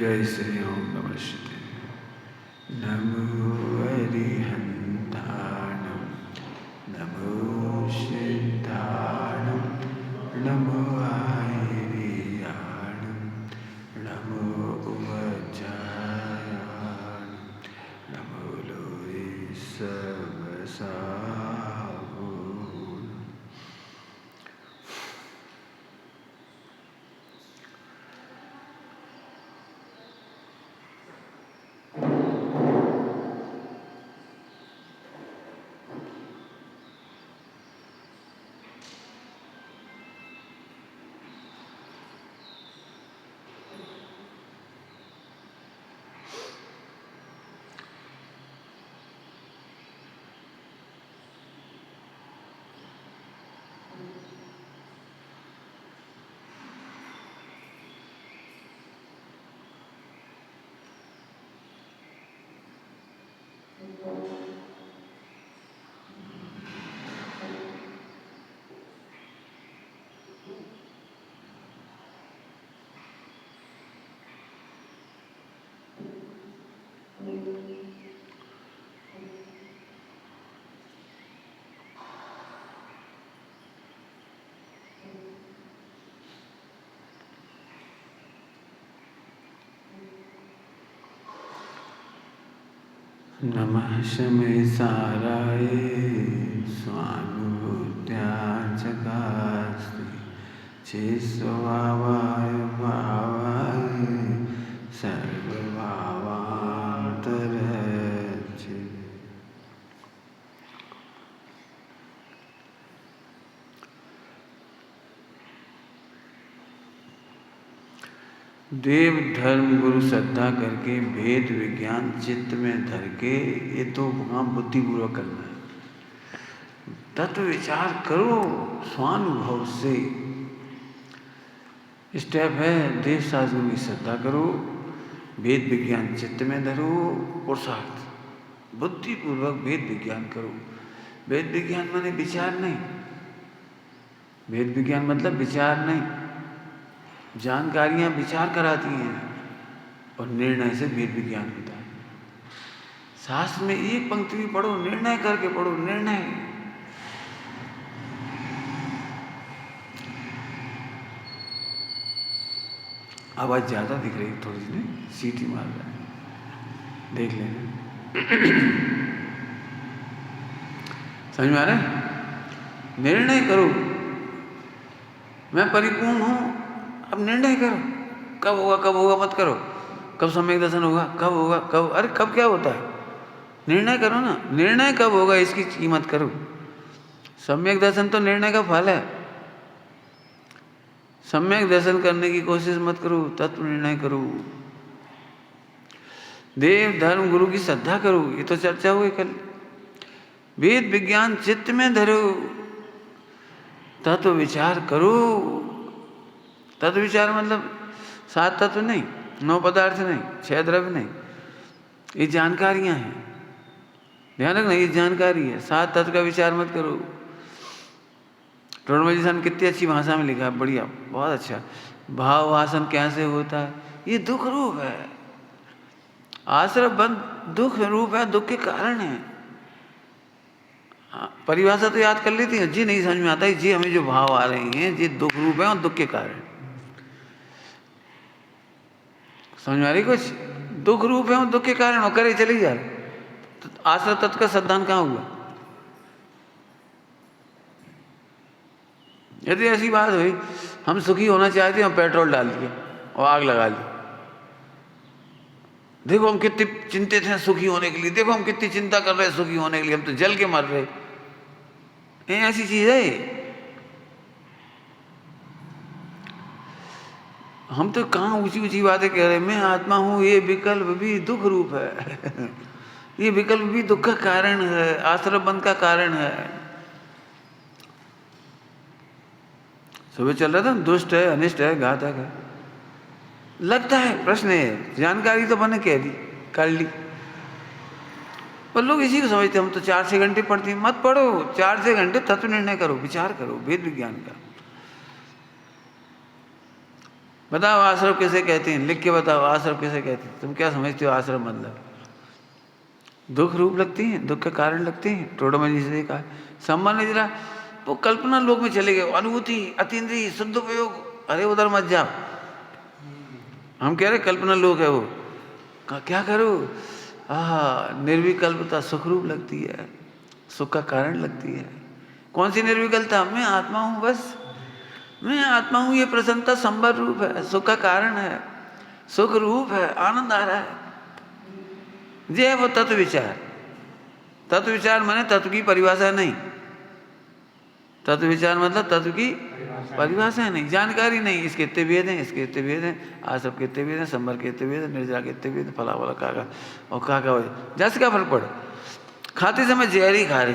जय श्री ओम नमः शिवाय। नमो अरिहन्ताणं नमो सिद्धाणं नमो आयर्याणं नमो उवचायाणं नमो लोये सर्वसावून्। नमः शमे साराय स्वानुभूत्याचकास्ति चेस्वभावाय भावाय सर्वभावान्तरच्चे। देव धर्म गुरु श्रद्धा करके भेद विज्ञान चित्त में धर के, ये तो वहाँ बुद्धिपूर्वक करना है। तत्व विचार करो स्वानुभव से। स्टेप है देव शास्त्र की श्रद्धा करो, भेद विज्ञान चित्त में धरो, पुरुषार्थ बुद्धिपूर्वक भेद विज्ञान करो। भेद विज्ञान माने विचार नहीं, भेद विज्ञान मतलब विचार नहीं। जानकारियां विचार कराती हैं और निर्णय से भेद विज्ञान होता है। शास्त्र में एक पंक्ति भी पढ़ो, निर्णय करके पढ़ो, निर्णय। आवाज ज्यादा दिख रही थोड़ी सी, सीटी मार रहा है, देख लेना। समझ में आ रहा है? निर्णय करो, मैं परिपूर्ण हूं। अब निर्णय करो, कब होगा मत करो। कब सम्यक दर्शन होगा, कब होगा, कब, अरे कब क्या होता है, निर्णय करो ना। निर्णय कब होगा इसकी कीमत करो। सम्यक दर्शन तो निर्णय का फल है। सम्यक दर्शन करने की कोशिश मत करो, तत्व निर्णय करो। देव धर्म गुरु की श्रद्धा करो, ये तो चर्चा हुई कल। वेद विज्ञान चित्त में धरो, तत्व विचार करो। तत्व विचार मतलब 7 तत्व नहीं, 9 पदार्थ नहीं, 6 द्रव्य नहीं, ये जानकारियां हैं। ध्यान रखना, ये जानकारी है। 7 तत्व का विचार मत करो। टोडरमल जी साहब ने कितनी अच्छी भाषा में लिखा है, बढ़िया, बहुत अच्छा। भाव वासन कैसे होता है, ये दुख रूप है। आश्रय बंध दुख रूप है, दुख के कारण है। परिभाषा तो याद कर लेती है जी, नहीं समझ में आता है जी, हमें जो भाव आ रहे हैं जी दुख रूप है और दुख के कारण। समझ में आ रही कुछ? दुख रूप है और दुख के कारण, और करे चली जा रही। तो आश्रय तत्व का सिद्धांत कहाँ हुआ? यदि ऐसी बात हुई, हम सुखी होना चाहते हैं और पेट्रोल डाल दिया और आग लगा ली। देखो हम कितने चिंतित हैं सुखी होने के लिए, देखो हम कितनी चिंता कर रहे हैं सुखी होने के लिए, हम तो जल के मर रहे। ऐसी चीज है। हम तो कहाँ ऊंची ऊंची बातें कह रहे हैं, मैं आत्मा हूं, ये विकल्प भी दुख रूप है। ये विकल्प भी दुख का कारण है, आश्रय बंध का कारण है। सुबह चल रहा था, दुष्ट है, अनिष्ट है, घातक है, लगता है। प्रश्न है, जानकारी तो मैंने कह दी, कर ली, पर लोग इसी को समझते हम तो 4-6 घंटे पढ़ते हैं। मत पढ़ो, 4-6 घंटे तत्व निर्णय करो, विचार करो, वेद विज्ञान का। बताओ आश्रम किसे कहते हैं, लिख के बताओ आश्रम किसे कहते हैं। तुम क्या समझते हो आश्रम मतलब? दुख रूप लगती हैं, दुख के कारण लगते हैं। टोडोमणि जी से कहा संबंध नहीं जरा, वो कल्पना लोक में चले गए, अनुभूति अतीन्द्रिय शुद्ध उपयोग। अरे उधर मत जाओ, हम कह रहे कल्पना लोक है वो। क्या करो? निर्विकल्पता सुख रूप लगती है, सुख का कारण लगती है। कौन सी निर्विकल्पता? मैं आत्मा हूं, बस मैं आत्मा हूं। ये प्रसन्नता संबर रूप है, सुख का कारण है, सुख रूप है, आनंद आ रहा है। ये है वो तत्व विचार। तत्व विचार माने तत्व की परिभाषा नहीं, तत्व विचार मतलब तत्व की परिभाषा नहीं, जानकारी नहीं। इसके इतने भेद हैं, इसके इतने भेद हैं, आश्रम के इतने भेद हैं, संबर के इतने भेद हैं, निर्जरा के इतने भेद, फला वाला काका और काका। जैसे क्या फर्क पड़ा? खाते समय जहर ही खा रहे।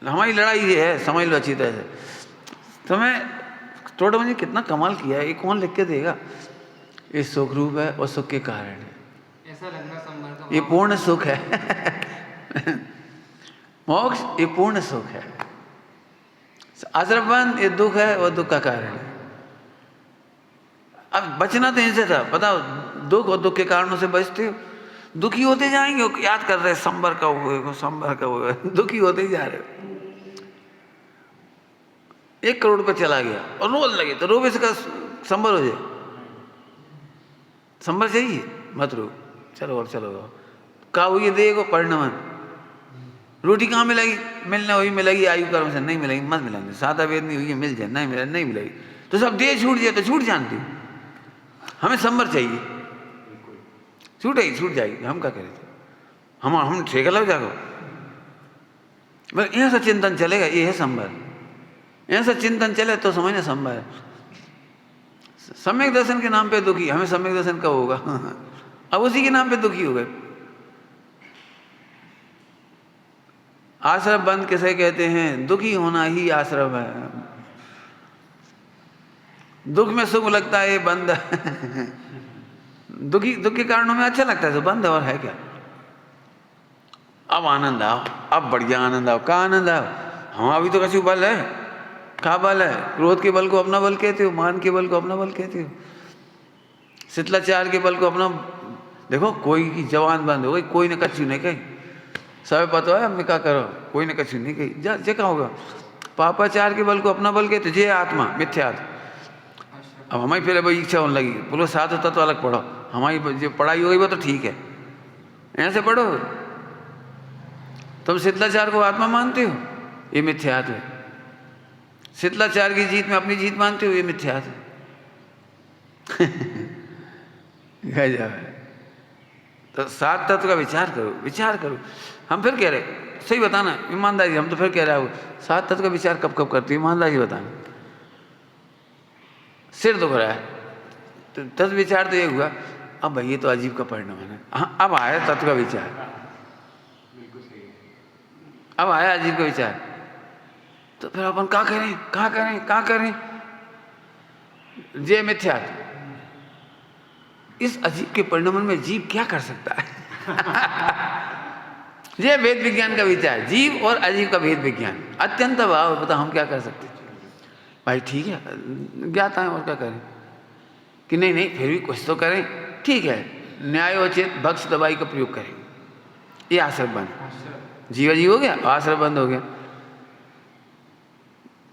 हमारी लड़ाई ये है, समझ लो अच्छी तरह से। तुम्हें टोडोमणि जी कितना कमाल किया है, ये कौन लिख के देगा? ये सुख रूप है और सुख के कारण है, ऐसा लगना संबर का ये पूर्ण सुख है। मोक्ष ये पूर्ण सुख है। आश्रम ये दुख है और दुख का कारण है। अब बचना तो इनसे था, बताओ दुख और दुख के कारणों से बचते हो, दुखी होते जाएंगे। याद कर रहे संबर का हुए, संबर का हुए, दुखी होते ही जा रहे हो। 1 करोड़ पे चला गया और रोज लगे तो रोबे से का संबर हो जाए। संबर चाहिए मत रो, चलो और चलो। का हुई देखो परिणमन, रोटी कहाँ मिलेगी? मिलने हुई मिलेगी आयु कर्म से, नहीं मिलेगी मत मिलेंगे। सादा वेद नहीं हुई मिल जाए, नहीं मिले नहीं मिलेगी। तो सब देह छूट जाए तो छूट जानती, हमें संबर चाहिए। छूटेगी छूट जाएगी, हम क्या करें? हम ठेका लग जाओ। यहाँ से चिंतन चलेगा, ये है संबर। यहाँ से चिंतन चले तो समझना संबर है। सम्यक दर्शन के नाम पे दुखी, हमें सम्यक दर्शन कब होगा? अब उसी के नाम पे दुखी हो गए। आश्रम बंद किसे कहते हैं? दुखी होना ही आश्रम है। दुख में सुख लगता है, ये बंद है। दुखी दुख के कारणों में अच्छा लगता है तो बंद है, और है क्या? अब आनंद आओ, अब बढ़िया आनंद आओ। का आनंद आओ? हाँ अभी तो कछु बल है। का बल है? क्रोध के बल को अपना बल कहते हो, मान के बल को अपना बल कहते हो, शिथिलाचार के बल को अपना। देखो कोई की जवान बंद हो गई, कोई ने कछु नहीं कही, सब पता है मैं क्या करो, कोई ने कछु नहीं कही। जे क्या होगा? पापाचार के बल को अपना बल कहते, जे आत्मा मिथ्यात्व। अब हमारी फिर भाई इच्छा होने लगी, बोलो साथ होता तो अलग पढ़ो, हमारी जो पढ़ाई हो गई वो तो ठीक है, ऐसे पढ़ो। तुम शिथिलाचार को आत्मा मानते हो, ये मिथ्यात्व है। शिथिलाचार की जीत में अपनी जीत मानते हो, ये मिथ्यात्व है। तो 7 तत्व का विचार करो, विचार करो। हम फिर कह रहे, सही बताना ईमानदारी, हम तो फिर कह रहे हो 7 तत्व का विचार कब कब करते हो? ईमानदारी बताना। सिर दुख रहा है तो तत्व विचार तो ये हुआ, अब भाई ये तो अजीब का परिणाम है। हाँ अब आया तत्व का विचार, अब आया अजीब का विचार, तो फिर अपन क्या करें, क्या करें, क्या करें? जे मिथ्यात्व, इस अजीब के परिणाम में जीव क्या कर सकता है? ये वेद विज्ञान का विचार, जीव और अजीव का भेद विज्ञान, अत्यंत अभाव। बता हम क्या कर सकते? भाई ठीक है ज्ञाता है, और क्या करें? कि नहीं नहीं फिर भी कुछ तो करें, ठीक है न्यायोचित भक्ष दवाई का प्रयोग करें। ये आश्रम बंद, जीव अजीव हो गया, आश्रम बंद हो गया।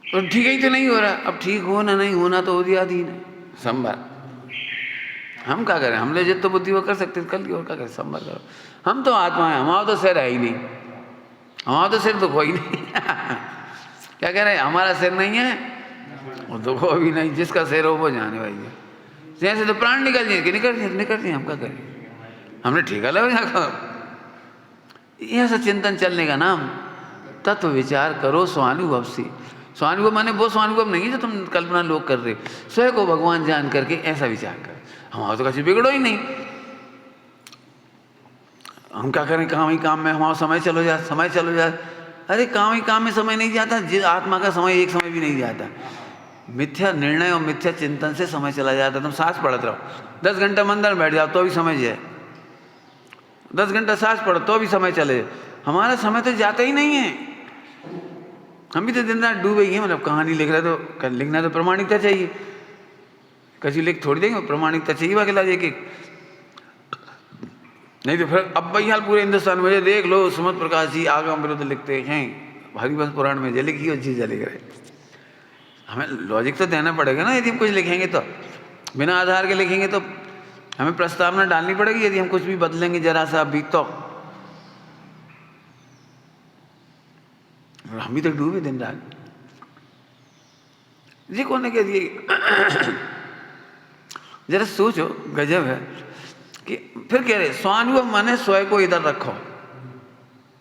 तो ठीक ही तो नहीं हो रहा, अब ठीक होना नहीं होना तो अधीन है संभाल। हम क्या करें? हमने जित तो बुद्धि वो कर सकते कर ली, और क्या करें? संभाल करो। हम तो आत्मा है, हमारा तो सिर है ही नहीं, हमारा तो सिर तो कोई नहीं। क्या कह रहे हैं? हमारा सिर नहीं है और दुखो भी नहीं, जिसका सिर हो वो जाने भाई है। जैसे तो प्राण निकल जाए कि निकल जाए, हम क्या करें? हमने ठेका लगा। ऐसा चिंतन चलने का नाम तत्व विचार करो स्वानुभव से। स्वानुभव माने वो स्वानुभव नहीं है जो तुम कल्पना लोग कर रहे, स्वयं को भगवान जान करके ऐसा विचार कर। हमारा तो कभी बिगड़ो ही नहीं, हम क्या करें? काम ही काम में हमारा समय चलो जाए, समय चलो जाए। अरे काम ही काम में समय नहीं जाता, जिस आत्मा का समय एक समय भी नहीं जाता। मिथ्या निर्णय और मिथ्या चिंतन से समय चला जाता। तुम सांस पढ़ते रहो, 10 घंटा मंदिर में बैठ जाओ तो भी समय जाए, 10 घंटा सांस पढ़ो तो भी समय चले। हमारा समय तो जाता ही नहीं है। हम भी तो दिन रात डूबे ही हैं, मतलब कहानी लिख रहे तो लिखना तो प्रमाणिकता चाहिए। कछु लिख थोड़ी देंगे, प्रमाणिकता चाहिए बाकी लाज एक एक। नहीं तो फिर अब भाई हाल पूरे हिंदुस्तान में देख लो, सुमत प्रकाश जी आगम विरुद्ध लिखते हैं, हरिवंश पुराण में जले की चीज जले गए। हमें लॉजिक तो देना पड़ेगा ना, यदि हम कुछ लिखेंगे तो बिना आधार के लिखेंगे तो हमें प्रस्तावना डालनी पड़ेगी। यदि हम कुछ भी बदलेंगे जरा सा भी तो हम भी तो डूबे दिन रात जी कोने के लिए। जरा सोचो, गजब है कि फिर कह रहे स्वानुभव माने स्वयं को इधर रखो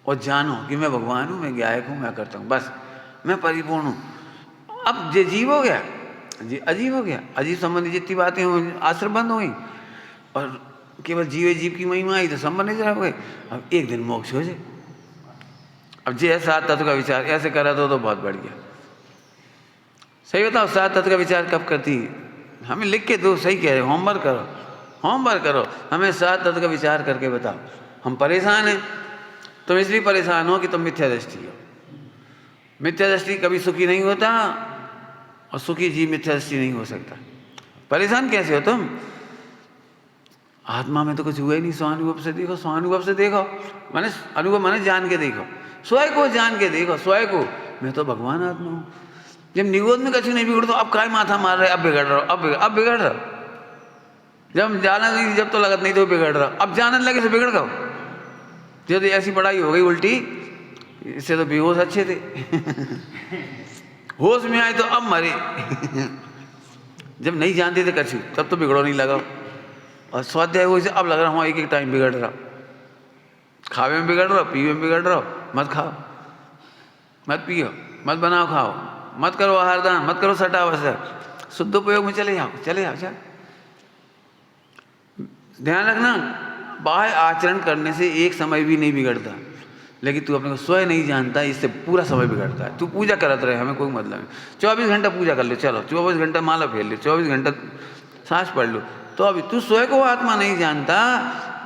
और जानो कि मैं भगवान हूं, मैं गायक हूं, मैं करता हूं, बस मैं परिपूर्ण हूं। अब ये जीव हो गया, जी अजीब हो गया, अजीब संबंधी जितनी बातें हुई आश्रम बंद हो गई और केवल जीव की महिमा आई तो संबंध नहीं हो गए। अब एक दिन मोक्ष हो जाए। अब जी सात तत्व का विचार ऐसे करा तो बहुत बढ़िया। सही बताओ, सात तत्व का विचार कब करती है? हमें लिख के दो, सही कह रहे हो, होमवर्क करो, होमवर्क करो, हमें सात तत्व का विचार करके बताओ। हम परेशान हैं, तुम इसलिए परेशान हो कि तुम मिथ्या दृष्टि हो। मिथ्या दृष्टि कभी सुखी नहीं होता और सुखी जीव मिथ्या दृष्टि नहीं हो सकता। परेशान कैसे हो तुम? आत्मा में तो कुछ हुआ ही नहीं। स्वानुभव से देखो, स्वानुभव से देखो, माने अनुभव माने जान के देखो, स्वयं को जान के देखो, स्वयं को मैं तो भगवान आत्मा हूँ। जब निगोद में कछु नहीं बिगड़ तो अब काय माथा मार रहे, अब बिगड़ रहा हो, अब बिगड़ रहा हो। जब जाना नहीं, जब तो लगत नहीं तो बिगड़ रहा, अब जानने लगे तो बिगड़ गओ। जब ऐसी पढ़ाई हो गई उल्टी, इससे तो बेहोश अच्छे थे। होश में आए तो अब मरे। जब नहीं जानते थे कछु तब तो बिगड़ो नहीं लगा, और स्वाध्याय हो से अब लग रहा हूँ एक एक टाइम बिगड़ रहा। खावे में बिगड़ रहा, पीवे में बिगड़ रहा, मत खाओ, मत पियो, मत बनाओ खाओ, मत करो आहार दान, मत करो सटावसर, शुद्ध उपयोग में चले जाओ, चले जाओ। चल ध्यान रखना, बाह्य आचरण करने से एक समय भी नहीं बिगड़ता, लेकिन तू अपने को स्वयं नहीं जानता, इससे पूरा समय बिगड़ता है। तू पूजा करत रहे, हमें कोई मतलब नहीं। 24 घंटा पूजा कर लो, चलो 24 घंटा माला फेर लो, 24 घंटा सांस पढ़ लो, तो अभी तू स्वयं को आत्मा नहीं जानता,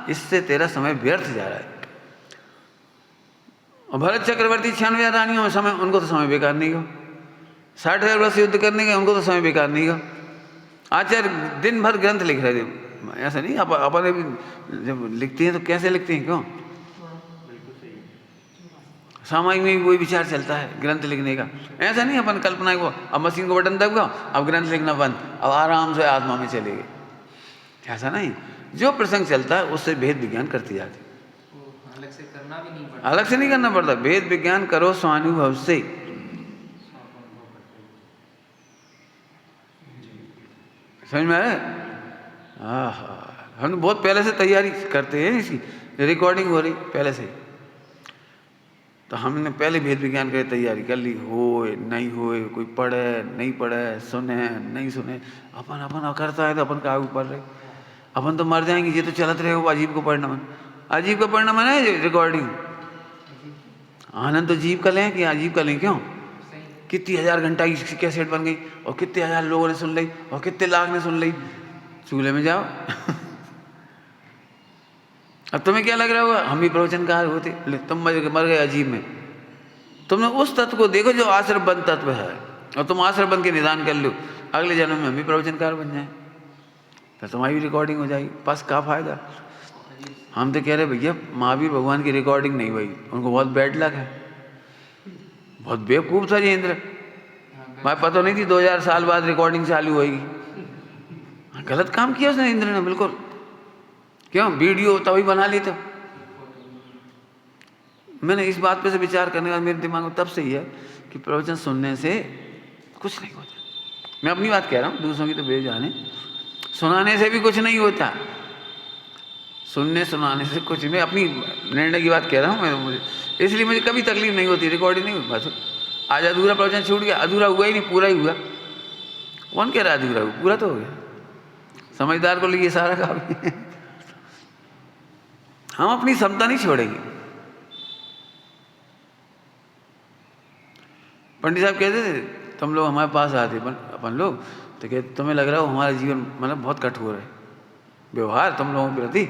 इससे तेरा समय व्यर्थ जा रहा है। और भरत चक्रवर्ती 96 रानियों में समय, उनको तो समय बेकार नहीं हो। 60,000 वर्ष युद्ध करने गए, उनको तो समय बेकार नहीं हो। आचार्य दिन भर ग्रंथ लिख रहे थे, ऐसा नहीं। अपन भी जब लिखते हैं तो कैसे लिखते हैं, क्यों? सामायिक में भी वही विचार चलता है ग्रंथ लिखने का। ऐसा नहीं अपन कल्पना को, अब मशीन को बटन दबाओ, अब ग्रंथ लिखना बंद, अब आराम से आत्मा में चले गए, ऐसा नहीं। जो प्रसंग चलता है उससे भेद विज्ञान करती जाती, अलग से करना भी नहीं पड़ता, अलग से नहीं करना पड़ता। भेद विज्ञान करो स्वानुभव से। समझ में आया? हाँ, हम बहुत पहले से तैयारी करते हैं, इसकी रिकॉर्डिंग हो रही पहले से, तो हमने पहले भेद विज्ञान की तैयारी कर ली। होए नहीं होए, कोई पढ़े नहीं पढ़े, सुने नहीं सुने, अपन अपन करता है तो अपन का ऊपर रहे, अपन तो मर जाएंगे। ये तो चलत रहे हो अजीब को पढ़ना, मन अजीब का पढ़ना मन है रिकॉर्डिंग। आनंद तो जीव का लें कि अजीब का लें, क्यों? कितनी 1000 घंटा की कैसेट बन गई, और कितने 1000 लोगों ने सुन ली, और कितने लाख ने सुन ली। चूल्हे में जाओ। अब तुम्हें क्या लग रहा होगा, हम भी प्रवचनकार होते, ले तुम मर गए अजीब में। तुमने उस तत्व को देखो जो आश्रम बंद तत्व है, और तुम आश्रम बंद के निदान कर लो, अगले जन्म में हम भी प्रवचनकार बन जाए, तो तुम्हारी भी रिकॉर्डिंग हो जाएगी। बस का फायदा। हम तो कह रहे भैया महावीर भगवान की रिकॉर्डिंग नहीं हुई, उनको बहुत बैड लक है, बहुत बेवकूफ़ था ये इंद्र। मैं पता नहीं थी 2000 साल बाद रिकॉर्डिंग चालू होगी। गलत काम किया उसने, इंद्र ने बिल्कुल। क्यों? वीडियो तभी बना ली। तो मैंने इस बात पे से विचार करने का मेरे दिमाग में तब से ही है कि प्रवचन सुनने से कुछ नहीं होता। मैं अपनी बात कह रहा हूँ, दूसरों की तो बेजाने। सुनाने से भी कुछ नहीं होता, सुनने सुनाने से कुछ नहीं। अपनी निर्णय की बात कह रहा हूँ मैं, इसलिए मुझे कभी तकलीफ नहीं होती, रिकॉर्डिंग नहीं हुई। बस आज अधूरा प्रवचन छूट गया, अधूरा हुआ ही नहीं, पूरा ही हुआ। कौन कह रहा है अधूरा हुआ? पूरा तो हो गया। समझदार को लिए सारा काम। हम अपनी क्षमता नहीं छोड़ेंगे। पंडित साहब कहते थे तुम लोग हमारे पास आते अपन लोग, तो कहते तुम्हें लग रहा हो हमारा जीवन मतलब बहुत कठोर है व्यवहार तुम लोगों के प्रति।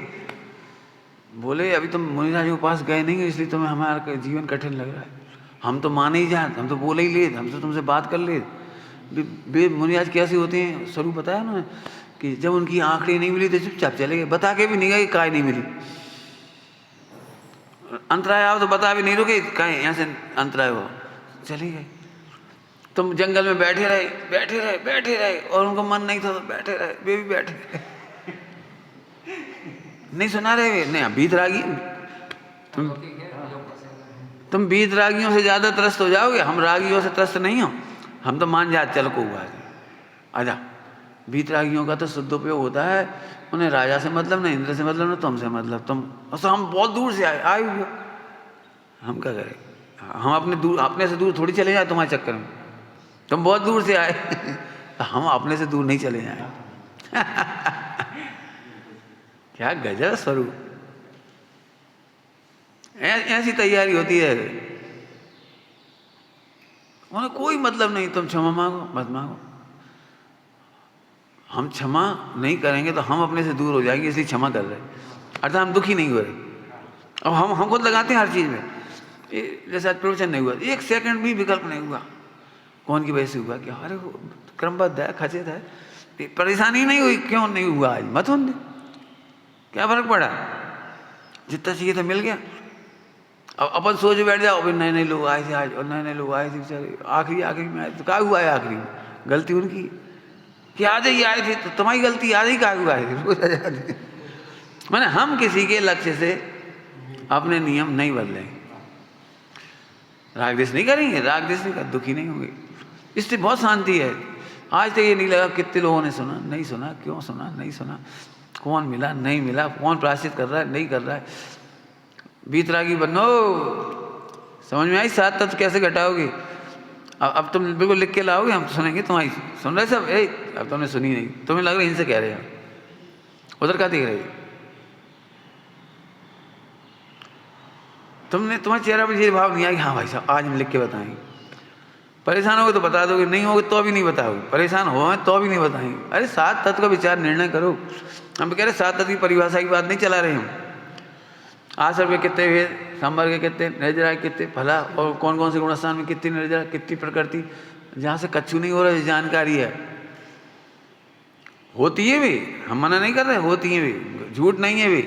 बोले अभी तुम मुनिराज के पास गए नहीं हो, इसलिए तुम्हें हमारा जीवन कठिन लग रहा है। हम तो माने ही जाते, हम तो बोले ही ले, हम तो तुमसे बात कर ले, वेद मुनियाज कैसे होते हैं, स्वरूप बताया उन्होंने कि जब उनकी आंकड़ी नहीं मिली तो चुपचाप चले गए, बता के भी नहीं गए काय नहीं मिली। अंतराय आओ तो बता भी नहीं रुके, कहीं यहाँ से अंतराय हो, चले गए। तुम जंगल में बैठे रहे बैठे रहे बैठे रहे, और उनको मन नहीं था तो बैठे रहे, वे भी बैठे रहे। नहीं सुना रहे वे, नहीं बीतरागी तुम बीतरागियों से ज्यादा त्रस्त हो जाओगे, हम रागियों से त्रस्त नहीं हो, हम तो मान जाते चल को हुआ है। आजा, बीतरागियों का तो शुद्ध उपयोग होता है, उन्हें राजा से मतलब नहीं, इंद्र से मतलब नहीं, तुमसे मतलब, तुम तो हम बहुत दूर से आए हुए हो, हम क्या करें, हम अपने से दूर थोड़ी चले जाए तुम्हारे चक्कर में, तुम बहुत दूर से आए हम अपने से दूर नहीं चले जाए क्या गजब स्वरूप, ऐसी तैयारी होती है, उन्हें कोई मतलब नहीं, तुम क्षमा मांगो मत मांगो, हम क्षमा नहीं करेंगे तो हम अपने से दूर हो जाएंगे, इसलिए क्षमा कर रहे, अर्थात हम दुखी नहीं हो रहे। अब हम खुद लगाते हैं हर चीज़ में, जैसे आज प्रवचन नहीं हुआ, एक सेकंड भी विकल्प नहीं हुआ, कौन की वजह से हुआ, क्या अरे क्रमबद्ध है, खचित है, परेशानी नहीं हुई, क्यों नहीं हुआ आज, मत होने, क्या फर्क पड़ा, जितना चाहिए था मिल गया। अब अपन सोच बैठ जाओ, अभी नए नए लोग आए थे आज, और नए नए लोग आए थे बेचारे, आखिरी में आए तो क्या हुआ है, आखिरी में गलती उनकी कि आज ही आए थे, तो तुम्हारी गलती आज ही क्या हुआ है मैंने हम किसी के लक्ष्य से अपने नियम नहीं बदलेंगे, राग द्वेष नहीं करेंगे, राग द्वेष नहीं कर, दुखी नहीं होंगे, इससे बहुत शांति है। आज तक ये नहीं लगा कितने लोगों ने सुना नहीं सुना, क्यों सुना नहीं सुना, कौन मिला नहीं मिला, कौन प्रायश्चित कर रहा है नहीं कर रहा है। बीतरागी बनो, समझ में आई, 7 तत्व कैसे घटाओगे, अब तुम बिल्कुल लिख के लाओगे, हम सुनेंगे तुम्हारी, सुन रहे सब, अब तुमने सुनी नहीं, तुम्हें लग रहा है इनसे कह रहे हैं, उधर क्या देख रहे हो, तुम्हारे चेहरा पर ये भाव नहीं आएगा, हाँ भाई साहब आज हम लिख के बताएंगे, परेशान होगे तो बता दोगे, नहीं होगे तो भी नहीं बताओगे, परेशान हो तो भी नहीं बताएंगे। अरे 7 तत्व का विचार निर्णय करो, हम तो कह रहे 7 तत्व की परिभाषा की बात नहीं चला रहे हम, आश्रम के कितने भेद, संवर्ग के कितने, निर्जरा कितने फला, और कौन कौन से गुणस्थान में कितनी निर्जरा कितनी प्रकृति, जहाँ से कच्चू नहीं हो रहा है जानकारी है, होती है भी, हम मना नहीं कर रहे, होती है भी, झूठ नहीं है भी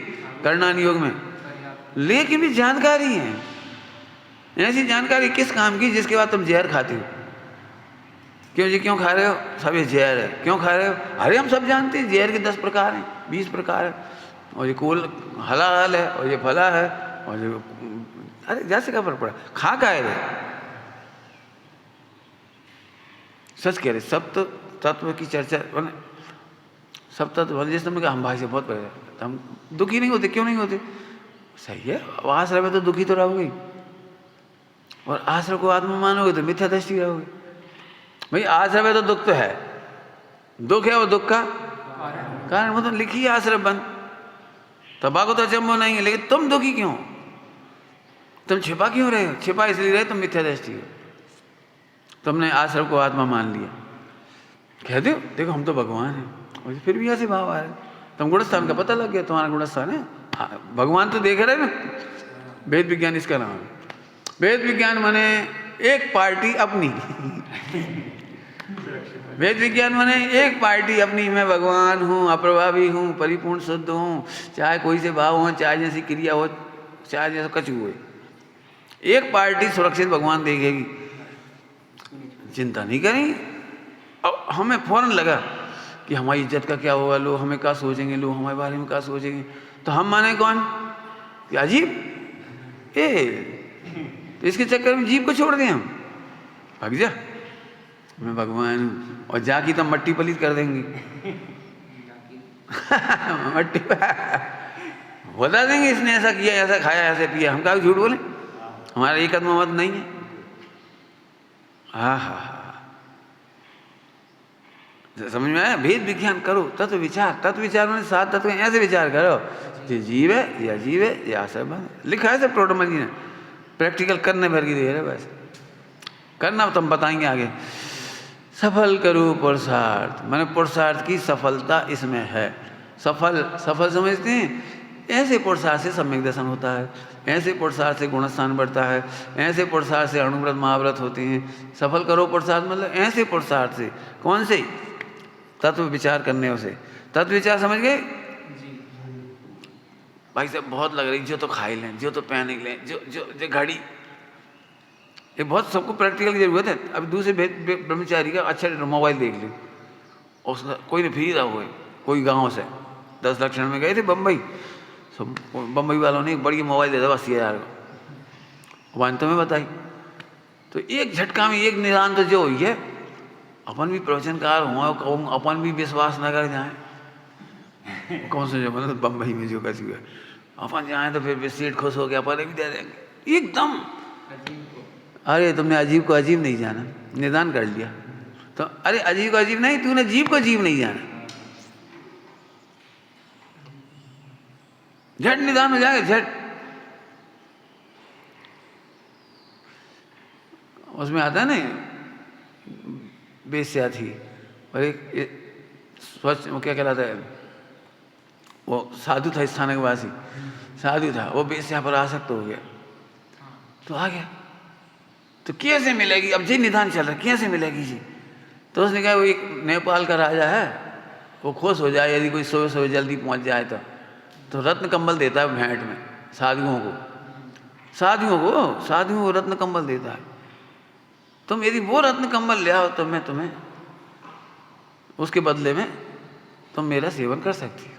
करणान योग में, लेकिन भी जानकारी है, ऐसी जानकारी किस काम की जिसके बाद तुम जहर खाते हो, क्यों जी क्यों खा रहे हो, सब ये जहर है, क्यों खा रहे हो, अरे हम सब जानते हैं जहर के 10 प्रकार हैं 20 प्रकार है, और ये कोल हलाल है और ये फला है, और ये अरे जैसे का फर्क पड़ा, खा का है, सच कह रहे, सब तत्व की चर्चा, सब तत्व जैसे तुमने कहा हम भाई से बहुत पहले, हम दुखी नहीं होते, क्यों नहीं होते, सही है, आश्रय में तो दुखी तो रहोगे, और आश्रय को आत्मा मानोगे तो मिथ्या दृष्टि रहोगे। भाई आश्रय में तो दुख तो है, दुख है वो दुख का कारण, वो तो लिखी है आश्रय बंद, तबाको तो अचंभव नहीं है, लेकिन तुम दुखी क्यों, तुम छिपा क्यों रहे हो, छिपा इसलिए रहे तुम मिथ्या दृष्टि हो, तुमने आश्रय को आत्मा मान लिया, कह दो देखो हम तो भगवान हैं, और फिर भी ऐसे भाव आ रहे, तुम गुणस्थान का पता लग गया, तुम्हारा गुणस्थान है, भगवान तो देख रहे ना, वेद विज्ञान इसका नाम है, वेद विज्ञान माने एक पार्टी अपनी वेद विज्ञान माने एक पार्टी अपनी, मैं भगवान हूँ, अप्रभावी हूँ, परिपूर्ण शुद्ध हूँ, चाहे कोई से भाव हो, चाहे जैसी क्रिया हो, चाहे जैसा कछु हो, एक पार्टी सुरक्षित भगवान देखेगी, चिंता नहीं करेंगे। अब हमें फौरन लगा कि हमारी इज्जत का क्या होगा, लोग हमें क्या सोचेंगे, लोग हमारे बारे में क्या सोचेंगे, तो हम माने कौन, अजीब, तो इसके चक्कर में जीव को छोड़ दें हम, भाग जा मैं भगवान हूँ, और जाकी तो मट्टी पलीत कर देंगे मट्टी बता देंगे इसने ऐसा किया, ऐसा खाया, ऐसे पिया, हम कहा झूठ बोले, हमारा एक कदम मत नहीं है। हाँ हाँ हाँ, समझ में आया, भेद विज्ञान करो, तत्व विचार मैंने 7 तत्व ऐसे विचार करो, ये जीव है या जीव है या आश्रय बंद, लिखा है सब टोटमल ने, प्रैक्टिकल करने भर की दे रहे, बस करना तुम बताएंगे आगे। सफल करो पुरुषार्थ, मैंने पुरुषार्थ की सफलता इसमें है, सफल समझते हैं, ऐसे पुरुषार्थ से सम्यक दर्शन होता है, ऐसे पुरुषार्थ से गुणस्थान बढ़ता है, ऐसे पुरुषार्थ से अणुव्रत महाव्रत होते हैं। सफल करो पुरुषार्थ मतलब ऐसे पुरुषार्थ से। कौन से? तत्व विचार करने से। तत्व विचार समझ गए? भाई साहब बहुत लग रही, जो तो खा ही लें, जो तो पहन ही लें, जो घड़ी, ये बहुत सबको प्रैक्टिकल की जरूरत है। अभी दूसरे ब्रह्मचारी का अच्छा मोबाइल देख ले, उसका कोई ने फ्री रहा हुआ, कोई गाँव से 10 लाख में गए थे बम्बई, बम्बई वालों ने बड़ी मोबाइल दे दिया 80,000 का, वाइन तो मैं बताई। तो एक झटका में एक निदान तो जो हुई है, अपन भी प्रवचनकार हुआ, अपन भी विश्वास न कर जाए। कौन से जो मतलब बम्बई में जो कैसी हुआ, अपन जाए तो फिर सेठ खुश हो गया, अपन भी दे देंगे एकदम। अरे तुमने अजीब को अजीब नहीं जाना, निदान कर लिया तो। अरे अजीब को अजीब नहीं, तूने जीव को जीव नहीं जाना, झट निदान हो जाएगा झट। उसमें आता है ना, बेस्या थी और एक स्वच्छ, वो क्या कहलाता है, वो साधु था, स्थानक वासी साधु था, वो बेस्या पर आसक्त हो गया, तो आ गया। तो कैसे मिलेगी, अब जी निदान चल रहा है, कैसे मिलेगी जी? तो उसने कहा वो एक नेपाल का राजा है, वो खुश हो जाए यदि कोई सुबह सुबह जल्दी पहुंच जाए तो रत्न कंबल देता है भेंट में साधुओं को, साधुओं को रत्न कंबल देता है। तुम यदि वो रत्न कंबल ले आओ तो मैं तुम्हें उसके बदले में तुम मेरा सेवन कर सकती हो।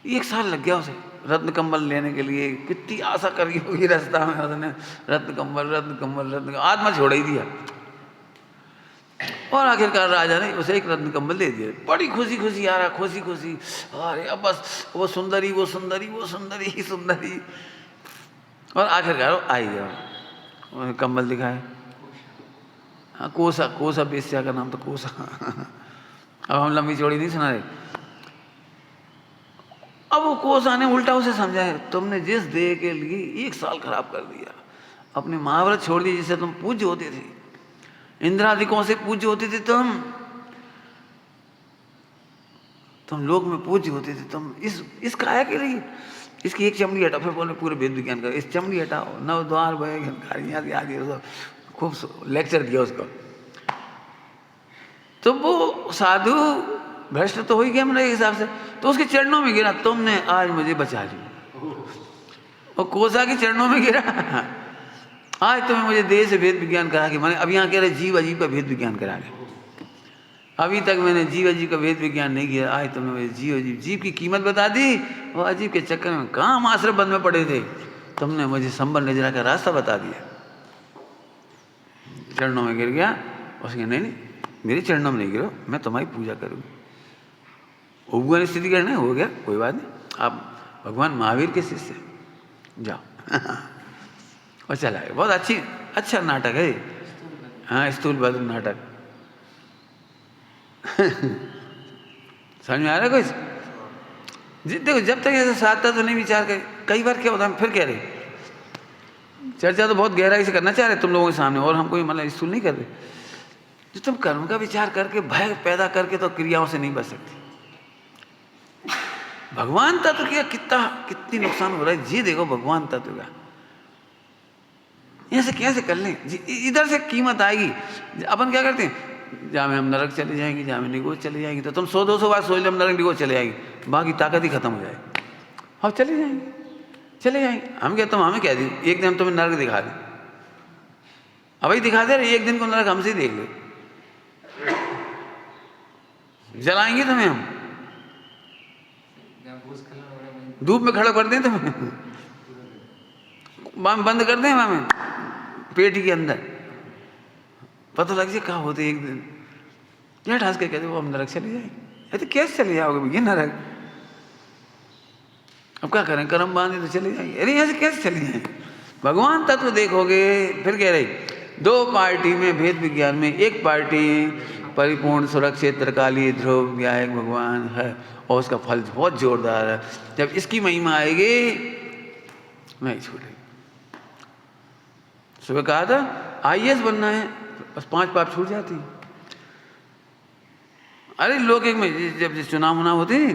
1 साल लग गया उसे रत्न कंबल लेने के लिए, कितनी आशा करी होगी रास्ता में उसने, रत्न कंबल आत्मा छोड़ ही दिया। और आखिरकार राजा ने उसे एक रत्न कंबल दे दिया। बड़ी खुशी आ रहा, खुशी, अरे अब बस वो सुंदरी और आखिरकार वो आई गया, कंबल दिखाए। हाँ, कोसा बेस्या का नाम तो कोसा। अब हम लंबी चौड़ी नहीं सुना रहे। अब वो कोसा ने उल्टा उसे समझाया, तुमने जिस देह के लिए 1 साल खराब कर दिया, अपने महाव्रत छोड़ दिए, जिससे तुम पूज्य होते थे, इंद्रादिकों से पूज्य होते थे, तुम लोक में पूज्य होते थे, तुम इस काया के लिए इसकी एक चमड़ी हटाओ। फिर बोले पूरे वेद विज्ञान का, इस चमड़ी हटाओ, नवद्वार आदि खूब लेक्चर दिया उसको। तो वो साधु भ्रष्ट तो हो ही गया मेरे हिसाब से, तो उसके चरणों में गिरा, तुमने आज मुझे बचा लिया। और कोसा के चरणों में गिरा, आज तुम्हें मुझे देह से भेद विज्ञान करा के, मैंने अब यहाँ कह रहे जीव अजीब का भेद विज्ञान करा के। अभी तक मैंने जीव अजीब का भेद विज्ञान नहीं किया, आज तुमने मुझे जीव की कीमत बता दी। और अजीब के चक्कर में कहाँ हम आश्रम बंद में पड़े थे, तुमने मुझे संबल निजरा का रास्ता बता दिया। चरणों में गिर गया। उसने नहीं मेरे चरणों में नहीं गिरो, मैं तुम्हारी पूजा करूँगी। उपगुण स्थिति करने हो गया, कोई बात नहीं, आप भगवान महावीर के शिष्य जाओ। और चला गया। बहुत अच्छा नाटक है। हाँ, स्थूलभद्र नाटक। समझ में आ रहा है कुछ? देखो, जब तक ऐसा साथ तो नहीं विचार करे, कई बार क्या होता है, फिर कह रहे चर्चा तो बहुत गहराई से करना चाह रहे तुम लोगों के सामने, और हम कोई मतलब स्थूल नहीं कर रहे। जो तुम कर्म का विचार करके भय पैदा करके तो क्रियाओं से नहीं बच सकती। भगवान तत्व का कितनी नुकसान हो रहा है जी। देखो भगवान तत्व का ऐसे कैसे कर लें, इधर से कीमत आएगी। अपन क्या करते हैं, जहाँ में हम नरक चले जाएंगे, जहाँ में निगोज चले जाएंगे, तो तुम 100-200 बार सोच लो हम नरक निगोज चले जाएंगे, बाकी ताकत ही खत्म हो जाएगी, हम चले जाएंगे। हम क्या, तुम हमें कह दी एक दिन हम तुम्हें नरक दिखा दें, अब ही दिखा दे रहे, एक दिन को नरक हमसे ही देख लो, जलाएंगे तुम्हें हम, धूप में खड़ा कर दें तुम्हें, बंद कर दें हमें पेटी के अंदर, पता लग जाए कहाँ होते एक दिन। क्या ठास के कहते वो हम नरक चले जाएंगे। तो कैसे चले जाओगे भैया नरक? अब क्या करें, कर्म बांधे तो चले जाएंगे। अरे ऐसे कैसे चले जाएंगे? भगवान तत्व देखोगे। फिर कह रही 2 पार्टी में भेद विज्ञान में, एक पार्टी परिपूर्ण सुरक्षित त्रिकालीय ध्रुव व्यायक भगवान है और उसका फल बहुत जोरदार है। जब इसकी महिमा आएगी नहीं छूटेगी। सुबह कहा था IAS बनना है, बस 5 पाप छूट जाती है। अरे लोग एक में जब चुनाव होते हैं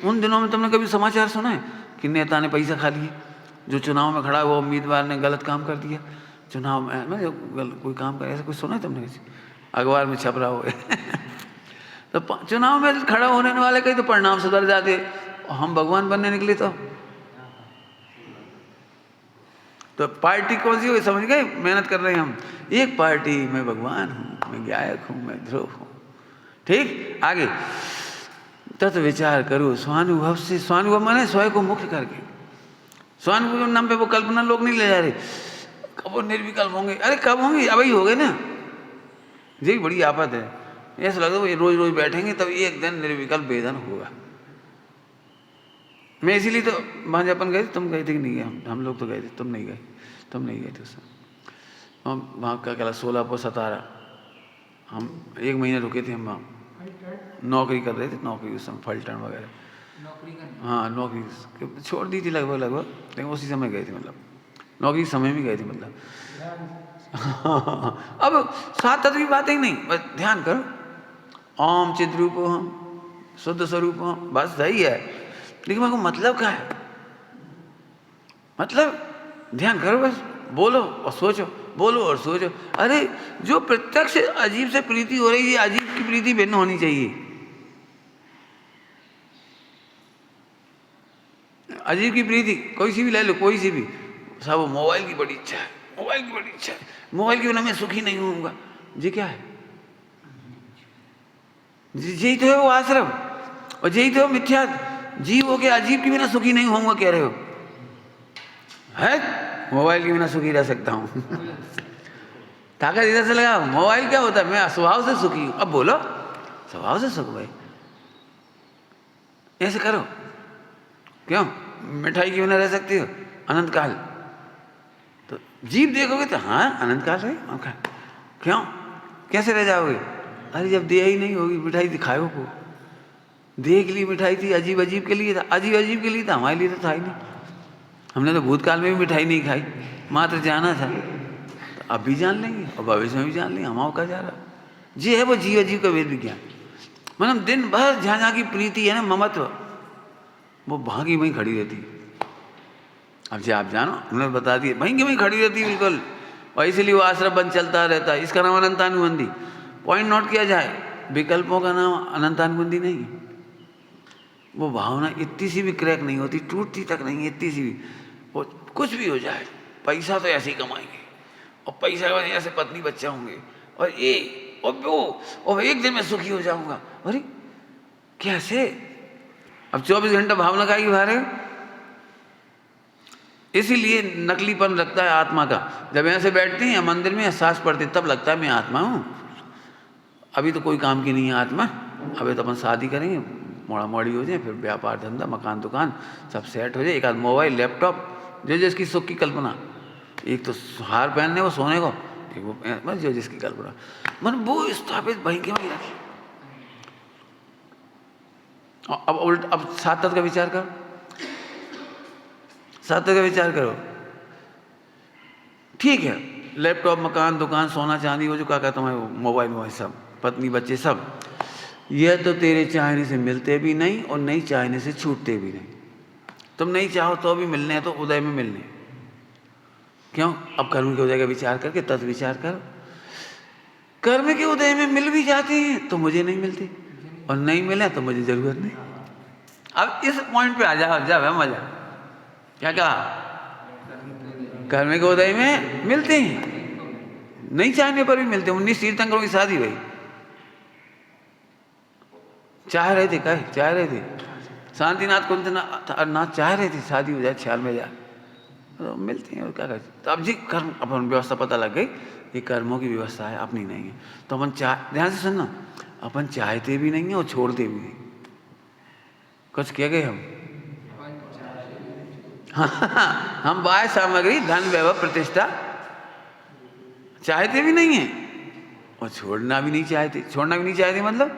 उन दिनों में तुमने कभी समाचार सुना है कि नेता ने पैसा खा लिए, जो चुनाव में खड़ा हुआ उम्मीदवार ने गलत काम कर दिया चुनाव में कोई काम कर, ऐसा कुछ सुना है तुमने किसी अखबार में छप रहा हो? तो चुनाव में खड़ा होने वाले कहीं तो परिणाम सुधर जाते, हम भगवान बनने निकले तो पार्टी कौन सी हुई समझ गए? मेहनत कर रहे हैं हम, एक पार्टी, मैं भगवान हूँ, मैं गायक हूँ, मैं ध्रुव हूँ। ठीक, आगे तत्व विचार करो स्वानुभव से। स्वानुभव माने स्वयं को मुक्त करके। स्वानुभव के नाम पे वो कल्पना लोग नहीं ले जा रहे, कब वो निर्विकल्प होंगे। अरे कब होंगे? अब ही हो गए ना, यही बड़ी आफत है। ऐसा लगता है रोज रोज बैठेंगे तब एक दिन निर्विकल्प वेदन होगा। मैं इसीलिए तो वहाँ अपन गए थे, तुम गए थे कि नहीं गए? हम लोग तो गए थे, तुम नहीं गए, तुम नहीं गए थे उस समय। वहाँ का क्या 16/17 हम 1 महीने रुके थे। हम वहाँ नौकरी कर रहे थे, नौकरी उस समय फलटन वगैरह नौकरी का हाँ नौकरी छोड़ दी थी लगभग, लेकिन उसी समय गए थे, मतलब नौकरी समय में गए थे मतलब। अब 7 तत्व की बात ही नहीं, बस ध्यान करो, ओम चिद्रूप हम शुद्ध स्वरूप हम, बस सही है। लेकिन मेरे को मतलब क्या है? मतलब ध्यान करो, बस बोलो और सोचो, बोलो और सोचो। अरे जो प्रत्यक्ष अजीब से प्रीति हो रही है, अजीब की प्रीति भिन्न होनी चाहिए। अजीब की प्रीति कोई सी भी ले लो, कोई सी भी, सब मोबाइल की बड़ी इच्छा है, मोबाइल की बड़ी इच्छा है, मोबाइल के बिना मैं सुखी नहीं होऊंगा। जी क्या है? यही तो है वो आश्रम, और यही तो मिथ्या जीव हो के अजीब के बिना सुखी नहीं होऊंगा कह रहे हो। है मोबाइल के बिना सुखी रह सकता हूँ। ताकत इधर से लगा, मोबाइल क्या होता है? मैं स्वभाव से सुखी हूँ। अब बोलो स्वभाव से सुख भाई, ऐसे करो। क्यों मिठाई के बिना रह सकती हो अनंत काल? तो जीव देखोगे तो हाँ अनंत काल है, क्यों कैसे रह जाओगे? अरे जब देह ही नहीं होगी, मिठाई दिखाओ को, देह के लिए मिठाई थी, अजीब अजीब के लिए था, अजीब अजीब के लिए था, हमारे लिए तो था ही नहीं। हमने तो भूतकाल में भी मिठाई नहीं खाई, मात्र जाना था, तो अब भी जान लेंगे और भविष्य में भी जान लेंगे। हमारा का जा रहा जी है वो जीव अजीव का वेद विज्ञान। मतलब दिन भर जहाँ जहाँ की प्रीति है ना, ममत्व, वो वहाँ की वहीं खड़ी रहती है। अब जी आप जानो, हमने बता दिया, वहीं की वहीं खड़ी रहती है बिल्कुल, और इसीलिए वो आश्रम बंद चलता रहता है। इसका नाम अनंतानुबंधी। पॉइंट नोट किया जाए, विकल्पों का नाम अनंतानुबंधी नहीं है। वो भावना इतनी सी भी क्रैक नहीं होती, टूटती तक नहीं है, इतनी सी भी। वो कुछ भी हो जाए, पैसा तो ऐसे ही कमाएंगे, और पैसा के ऐसे पत्नी बच्चा होंगे, और ये और वो, और एक दिन मैं सुखी हो जाऊंगा। अरे कैसे? अब 24 घंटा भावना का ही बाहर है। इसीलिए नकलीपन लगता है आत्मा का। जब ऐसे बैठते हैं मंदिर में सांस पड़ते, तब लगता है मैं आत्मा हूँ। अभी तो कोई काम की नहीं है आत्मा, अभी तो अपन शादी करेंगे, मोड़ा मोड़ी हो जाए, फिर व्यापार धंधा, मकान दुकान सब सेट हो जाए, एक आध मोबाइल लैपटॉप, जो जिसकी सुख की कल्पना। एक तो हार पहनने को सोने को, एक वो बस जो जिसकी कल्पना, मन वो स्थापित वहीं के वहीं रखे। अब उल्ट, अब 7 तत्व का विचार करो, 7 तत्व का विचार करो। ठीक है, लैपटॉप, मकान दुकान, सोना चांदी, वो जो क्या कहता हूँ, मोबाइल मोबाइल सब, पत्नी बच्चे सब, यह तो तेरे चाहने से मिलते भी नहीं और नहीं चाहने से छूटते भी नहीं। तुम नहीं चाहो तो भी मिलने हैं, तो उदय में मिलने। क्यों? अब कर्म के उदय का विचार करके तत्व विचार करो। कर्म के उदय में मिल भी जाते हैं तो मुझे नहीं मिलती, और नहीं मिले तो मुझे जरूरत नहीं। अब इस पॉइंट पे आ जाओ, जब है मजा। क्या कहा? कर्म के उदय में मिलते हैं, नहीं चाहने पर भी मिलते हैं। 19 तीर्थंकरों की शादी भाई, चाह रहे थे, कहे चाह रहे थे, शांतिनाथ कुंतनाथ चाह रहे थे शादी हो जाए, ख्याल में जाए, तो मिलते हैं। और क्या करते? तो अब जी कर्म, अपन व्यवस्था पता लग गई, ये कर्मों की व्यवस्था है, अपनी नहीं है। तो अपन ध्यान से सुनना, अपन चाहते भी नहीं है और छोड़ते भी नहीं। कुछ किया गए हम हम बाह्य सामग्री, धन, वैभव, प्रतिष्ठा चाहते भी नहीं है और छोड़ना भी नहीं चाहते। छोड़ना भी नहीं चाहते मतलब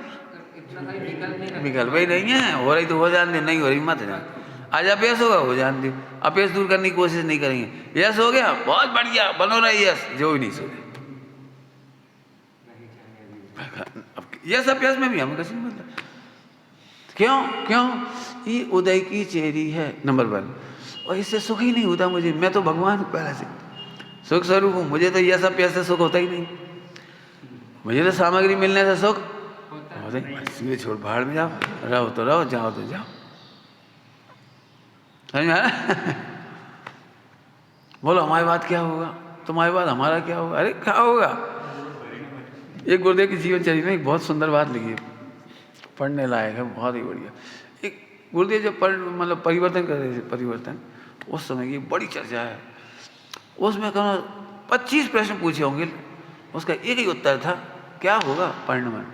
विकल्प ही नहीं है। हो रही तो हो जान दे, नहीं हो रही मत जान। आज अपयश होगा, हो जान दे, अपयश दूर करने की कोशिश नहीं करेंगे। यश हो गया, बहुत बढ़िया, बनो रही यश, जो भी नहीं सो गया। यश अपयश में भी हमें किसी मतलब क्यों? ये उदय की चेरी है, नंबर 1। और इससे सुख ही नहीं होता मुझे, मैं तो भगवान हूँ पहले से, सुख स्वरूप हूँ, मुझे तो यह सब पैसे सुख होता ही नहीं, मुझे तो सामग्री मिलने से सुख होता ही नहीं। छोड़, भाड़ में जाओ, रहो तो रहो, जाओ तो जाओ। समझ में आ रहा? बोलो हमारी बात क्या होगा, तुम्हारी बात हमारा क्या होगा? अरे क्या होगा? एक गुरुदेव की जीवन चरित्र में एक बहुत सुंदर बात लिखी है, पढ़ने लायक है, बहुत ही बढ़िया। एक गुरुदेव जब मतलब परिवर्तन कर रहे थे, परिवर्तन उस समय की बड़ी चर्चा है, उसमें कहो 25 प्रश्न पूछे होंगे, उसका एक ही उत्तर था, क्या होगा परिणमन।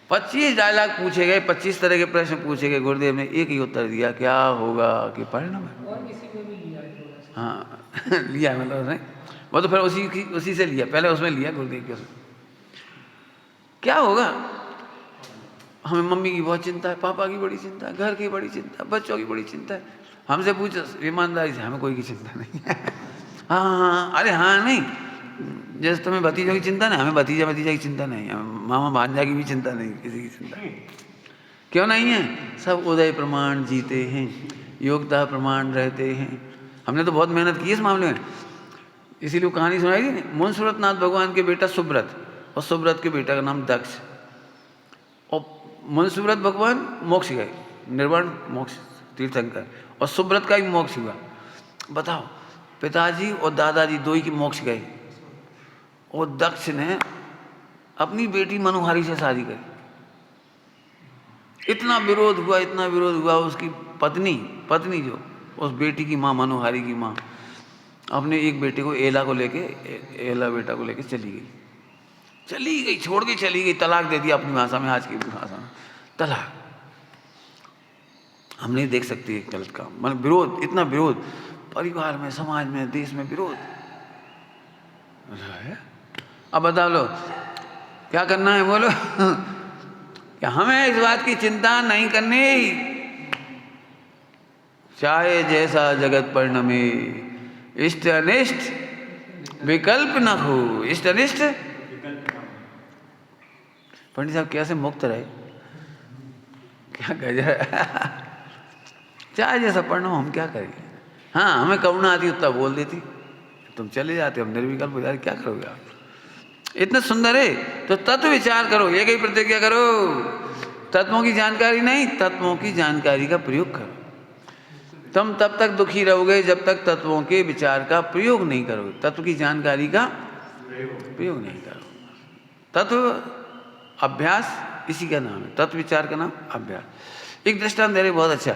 25 डायलॉग पूछे गए, 25 तरह के प्रश्न पूछे गए, गुरुदेव ने एक ही उत्तर दिया, क्या होगा कि परिणमन। और किसी को भी लिया थोड़ा सा। हाँ लिया मतलब उसने, वो तो फिर उसी से लिया, पहले उसमें लिया गुरुदेव के, उसमें क्या होगा। हमें मम्मी की बहुत चिंता है, पापा की बड़ी चिंता है, घर की बड़ी चिंता है, बच्चों की बड़ी चिंता है। हमसे पूछो ईमानदारी से, हमें कोई की चिंता नहीं है। हाँ हाँ, अरे हाँ नहीं, जैसे तुम्हें भतीजों की चिंता नहीं, हमें भतीजा की चिंता नहीं, मामा भांजा की भी चिंता नहीं, किसी की चिंता क्यों नहीं है। सब उदय प्रमाण जीते हैं, योग्यता प्रमाण रहते हैं। हमने तो बहुत मेहनत की इस मामले में, इसीलिए कहानी सुनाई थी। मुंसुरत नाथ भगवान के बेटा सुब्रत, और सुब्रत के बेटा का नाम दक्ष। और मुंसुरत भगवान मोक्ष गए, निर्वाण मोक्ष तीर्थंकर, और सुब्रत का भी मोक्ष हुआ। बताओ, पिताजी और दादाजी दो ही की मोक्ष गए, और दक्ष ने अपनी बेटी मनोहारी से शादी करी। इतना विरोध हुआ, इतना विरोध हुआ, उसकी पत्नी जो उस बेटी की माँ, मनोहारी की माँ, अपने एक बेटे को एला बेटा को लेके चली गई, छोड़ के चली गई, तलाक दे दिया अपनी भाषा में, आज की भाषा में तलाक। हम नहीं देख सकते एक गलत काम, मतलब विरोध, इतना विरोध परिवार में, समाज में, देश में विरोध है। अब बता लो क्या करना है, बोलो। क्या हमें इस बात की चिंता नहीं करनी, चाहे जैसा जगत परिणमे, इष्ट अनिष्ट विकल्प न हो, इष्ट अनिष्ट। पंडित साहब कैसे मुक्त रहे, क्या गजब। चाहे जैसा परिणाम, हम क्या करेंगे। हाँ, हमें करुणा आती उतना बोल देती, तुम चले जाते, हम निर्विकल्प हो जाते, क्या करोगे आप। इतना सुंदर है तो तत्व विचार करो, एक ही प्रतिज्ञा करो, तत्वों की जानकारी नहीं, तत्वों की जानकारी का प्रयोग करो। तुम तब तक दुखी रहोगे जब तक तत्वों के विचार का प्रयोग नहीं करोगे, तत्व की जानकारी का प्रयोग नहीं करोगे। तत्व अभ्यास इसी का नाम है, तत्व विचार का नाम अभ्यास। एक दृष्टांत दे रहे, बहुत अच्छा।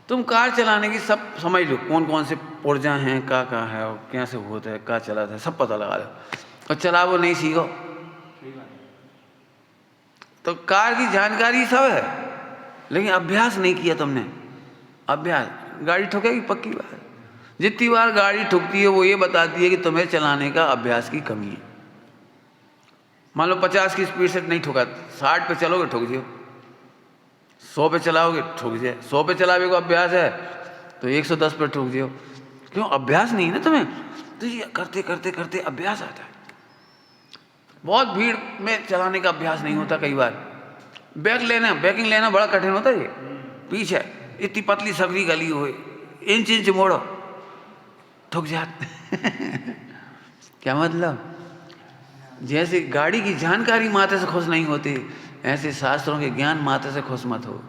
तुम कार चलाने की सब समझ लो, कौन कौन से पुर्जा हैं, क्या है, और कैसे होता है, क्या चलाता है, सब पता लगा लो, और चलाओ नहीं सीखो तो कार की जानकारी सब है, लेकिन अभ्यास नहीं किया तुमने। अभ्यास, गाड़ी ठुकेगी, पक्की बात है। जितनी बार गाड़ी ठुकती है वो ये बताती है कि तुम्हें चलाने का अभ्यास की कमी है। मान लो 50 की स्पीड से नहीं ठुका, 60 पे चलोगे ठुक जियो, 100 पे चलाओगे ठुक जाए, 100 पे चलावे को अभ्यास है तो 110 पे ठुक जियो। क्यों, अभ्यास नहीं है ना तुम्हें, तो ये करते करते करते अभ्यास आता है। बहुत भीड़ में चलाने का अभ्यास नहीं होता, कई बार बैकिंग लेना बड़ा कठिन होता है। ये पीछे इतनी पतली सकरी गली हुई, इंच मोड़ो, ठुक जाते। क्या मतलब, जैसे गाड़ी की जानकारी माथे से खुश नहीं होती, ऐसे शास्त्रों के ज्ञान माथे से खुश मत हो।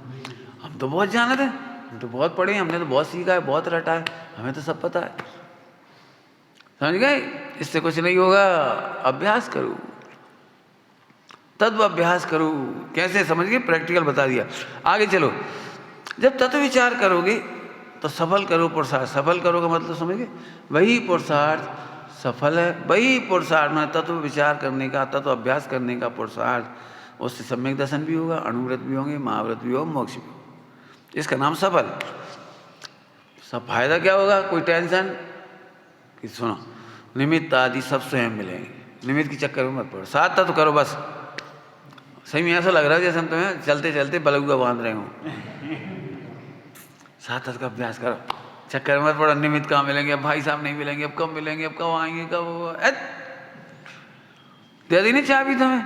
हम तो बहुत जानते हैं, हम तो बहुत पढ़े हैं, हमने तो बहुत सीखा है, बहुत रटा है, हमें तो सब पता है। समझ गए, इससे कुछ नहीं होगा। अभ्यास करो, तत्व अभ्यास करो। कैसे, समझ गए, प्रैक्टिकल बता दिया। आगे चलो, जब तत्व विचार करोगे तो सफल करो पुरुषार्थ। सफल करो का मतलब समझ गए, वही पुरुषार्थ सफल है, वही पुरुषार्थ में तत्व विचार करने का, तत्व अभ्यास करने का पुरुषार्थ, उससे सम्यक दर्शन भी होगा, अणुव्रत भी होंगे, महाव्रत भी होगा, मोक्ष भी होगा, इसका नाम सफल। सब फायदा क्या होगा, कोई टेंशन कि सुनो निमित्त आदि सब स्वयं मिलेंगे, निमित्त के चक्कर में मत पड़ो, साथ तत्व करो बस। सही में ऐसा लग रहा है जैसे हम तुम्हें चलते चलते बलुआ बांध रहे हो। साथ तत्व का अभ्यास करो, चक्कर में मत पड़ो, निमित्त कहाँ मिलेंगे, अब भाई साहब नहीं मिलेंगे, अब कब मिलेंगे, अब कब आएंगे, कब दे दी नहीं चाबी तुम्हें,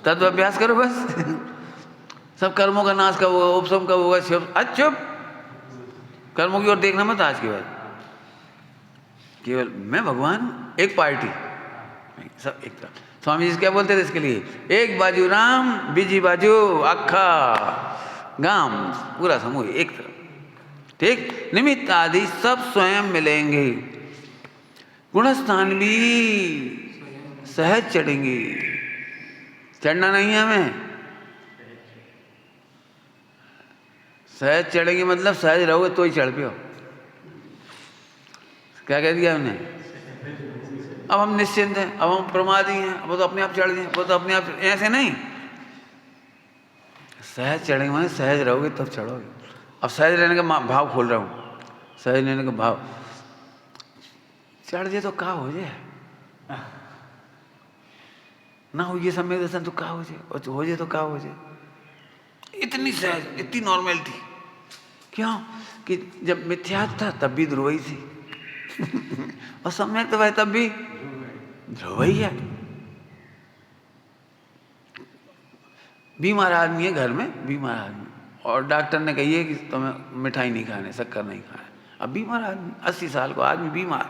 तत्व अभ्यास करो बस। सब कर्मों का नाश कब होगा, उपशम कब होगा, शिव। चुप, कर्मों की ओर देखना मत आज के बाद। केवल मैं भगवान हूं, एक पार्टी, सब एक तरफ। स्वामी जी क्या बोलते थे इसके लिए, एक बाजू राम, बीजी बाजू अखा गाम, पूरा समूह एक तरफ। ठीक, निमित्त आदि सब स्वयं मिलेंगे, गुणस्थान भी सहज चढ़ेंगे। चढ़ना नहीं है हमें, सहज चढ़ेंगे मतलब सहज रहोगे तो ही चढ़ पे हो। क्या कह दिया हमने, अब हम निश्चिंत हैं, अब हम प्रमादी हैं, वो तो अपने आप चढ़ गए, वो तो अपने आप, ऐसे नहीं। सहज चढ़ेंगे मतलब सहज रहोगे तब चढ़ोगे। अब सहज रहने का भाव खोल रहा हूँ, सहज रहने का भाव। चढ़ जाए तो क्या हो जाए, ना हो ये सम्यक दर्शन तो क्या हो जाए, और हो जाए तो क्या हो जाए। इतनी सहज, इतनी नॉर्मलिटी, क्यों कि जब मिथ्या था तब भी ध्रुव ही थी और सम्यक तो भाई तब भी ध्रुव ही है। बीमार आदमी है घर में, बीमार आदमी, और डॉक्टर ने कही है कि तुम्हें मिठाई नहीं खाने, शक्कर नहीं खाने। अब बीमार आदमी 80 साल को आदमी बीमार,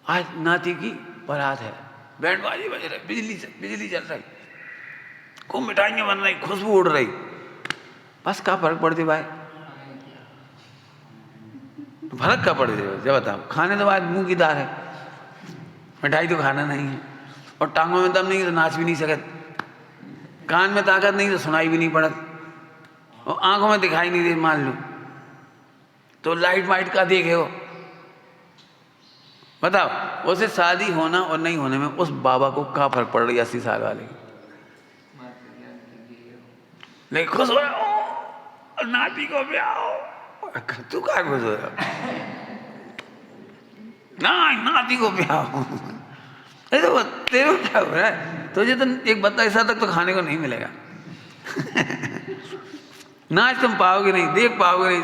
आज नाती की बारात है, बैंड बाजे बज रहे, बिजली चल रही, खूब मिठाइयाँ बन रही, खुशबू उड़ रही, बस क्या फर्क पड़ती भाई, फर्क क्या पड़ती है जब बताओ। खाने तो बाद मुंह की दाल है, मिठाई तो खाना नहीं है, और टांगों में दम नहीं तो नाच भी नहीं सकत, कान में ताकत नहीं तो सुनाई भी नहीं पड़त, और आंखों में दिखाई नहीं दे मान लो, तो लाइट वाइट का देखे हो बताओ। उसे शादी होना और नहीं होने में उस बाबा को क्या फर्क पड़ रही है 80 साल वाले की। नहीं खुश हो रहा हो, नाती को ब्याह, तू क्या खुश हो रहा, नाती को ब्याह, तो तेरे को क्या हो रहा है, तुझे तो एक बत्ता ऐसा तक तो खाने को नहीं मिलेगा नाच तुम पाओगे नहीं, देख पाओगे नहीं,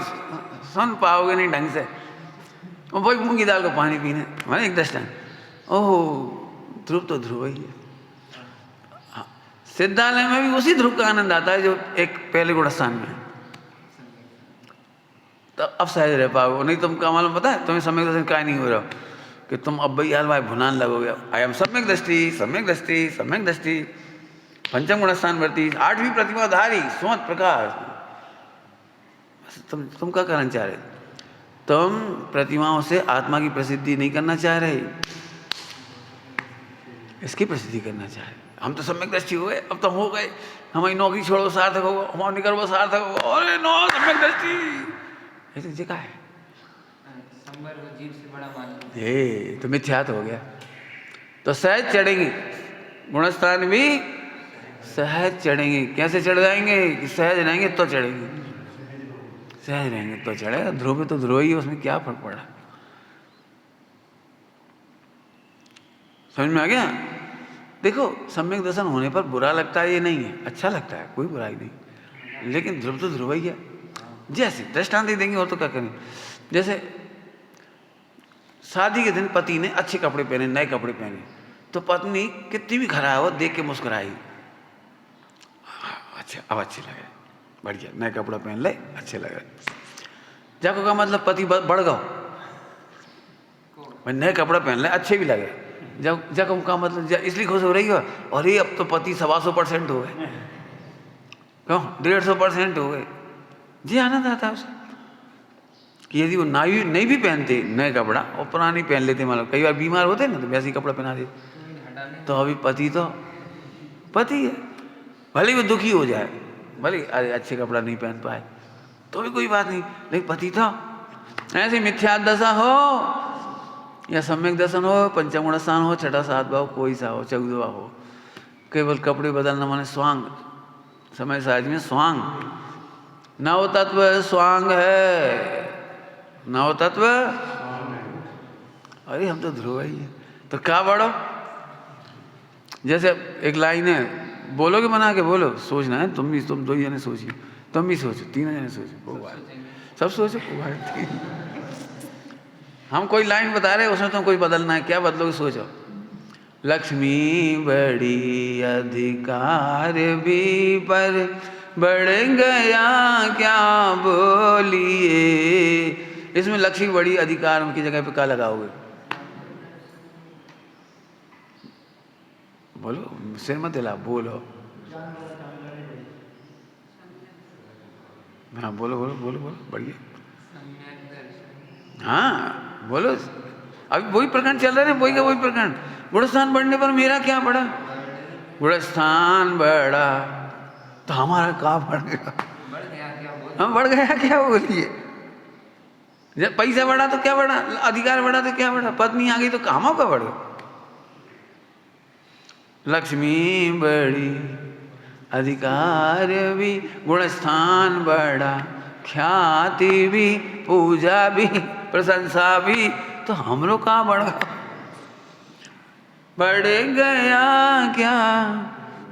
सुन पाओगे नहीं ढंग से, और वही मूंगी दाल को पानी पीने मैंने एक दस्तान। ओह ध्रुव तो ध्रुव ही है। हाँ, सिद्धालय में भी उसी ध्रुव का आनंद आता है जो एक पहले गुणस्थान में है, तो अब सहज रह पाओगे। नहीं तुम क्या मालूम पता है, तुम्हें सम्यक दर्शन क्या नहीं हो रहा कि तुम अब भाई यार भाई भुनान लगोगे। आई एम सम्यक दृष्टि, सम्यक दृष्टि, सम्यक दृष्टि, पंचम गुणस्थान वर्ती, 8वीं प्रतिमाधारी स्वत प्रकाश। तुम क्या करना चाह रहे, तुम प्रतिमाओं से आत्मा की प्रसिद्धि नहीं करना चाह रहे, इसकी प्रसिद्धि करना चाह रहे। हम तो सम्यक दृष्टि हो गए, अब तो हो गए, हमारी नौकरी छोड़ो सार्थक होगा, हमारा निकलो सार्थक होगा, अरे नो सम्यक दृष्टि ऐसे जगह है, ये तो मिथ्यात हो गया। तो सहज चढ़ेंगे, गुणस्थान भी सहज चढ़ेंगे। कैसे चढ़ जाएंगे कि सहज रहेंगे तो चढ़ेंगे, सहज रहेंगे तो चढ़ेगा। ध्रुव तो ध्रुव ही है, उसमें क्या फर्क पड़ा, समझ में आ गया। देखो सम्यक दर्शन होने पर बुरा लगता है ये नहीं है, अच्छा लगता है, कोई बुराई नहीं, लेकिन ध्रुव तो ध्रुव ही है। जैसे दृष्टांत देंगे और तो क्या करेंगे, जैसे शादी के दिन पति ने अच्छे कपड़े पहने, नए कपड़े पहने, तो पत्नी कितनी भी खराब हो देख के मुस्कुराई, अच्छा अब अच्छे लगे, बढ़िया नए कपड़ा पहन ले, अच्छे लगे। जाको का मतलब पति बढ़ गो, नए कपड़ा पहन ले, अच्छे भी लगे। जब जाको का मतलब इसलिए खुश हो रही हो, और ये अब तो पति 125% हो गए, क्यों 150% हो गए। जी आनंद आता है उसे कि यदि वो नहीं भी पहनते नए कपड़ा और पुरानी पहन लेते, मतलब कई बार बीमार होते ना तो वैसे ही कपड़ा पहना देते, तो अभी पति तो पति है, भले वो दुखी हो जाए, भले अरे अच्छे कपड़ा नहीं पहन पाए तो भी कोई बात नहीं, लेकिन पति तो ऐसे मिथ्या दशा हो या सम्यक दर्शन हो, पंचम गुणस्थान हो, छठा सात भाव कोई सा हो, 14वां हो, केवल कपड़े बदलना माने स्वांग, समय साज में स्वांग, नव तत्व स्वांग है, नव तत्व। अरे हम तो ध्रुव ही है, तो क्या बढ़ो। जैसे एक लाइन है, बोलोगे बना के बोलो, सोचना है, तुम 2 जने सोचिए, तुम भी सोचो, 3 जने सोचो, सब सोचो। हम कोई लाइन बता रहे उसमें तुम कोई बदलना है, क्या बदलोगे सोचो। लक्ष्मी बड़ी अधिकार भी पर बढ़ गया क्या बोलिए। इसमें लक्ष्मी बड़ी अधिकार की जगह पे क्या लगाओगे? बोलो, सिर मत हिला, बोलो। हाँ बोलो बोलो बोलो बोलो, बढ़िया। हाँ बोलो, अभी वही प्रकरण चल रहे हैं, वही का वही प्रकरण। गुणस्थान बढ़ने पर मेरा क्या बढ़ा? गुणस्थान बढ़ा तो हमारा कहाँ बढ़ गया? हम बढ़ गया क्या बोलिए? जब पैसा बढ़ा तो क्या बढ़ा? अधिकार बढ़ा तो क्या बढ़ा? पत्नी आ गई तो कामों का बढ़ा? लक्ष्मी बढ़ी, अधिकार भी, गुणस्थान बढ़ा, ख्याति भी, पूजा भी, प्रशंसा भी, तो हम लोग कहाँ बढ़ा? बढ़ गया क्या?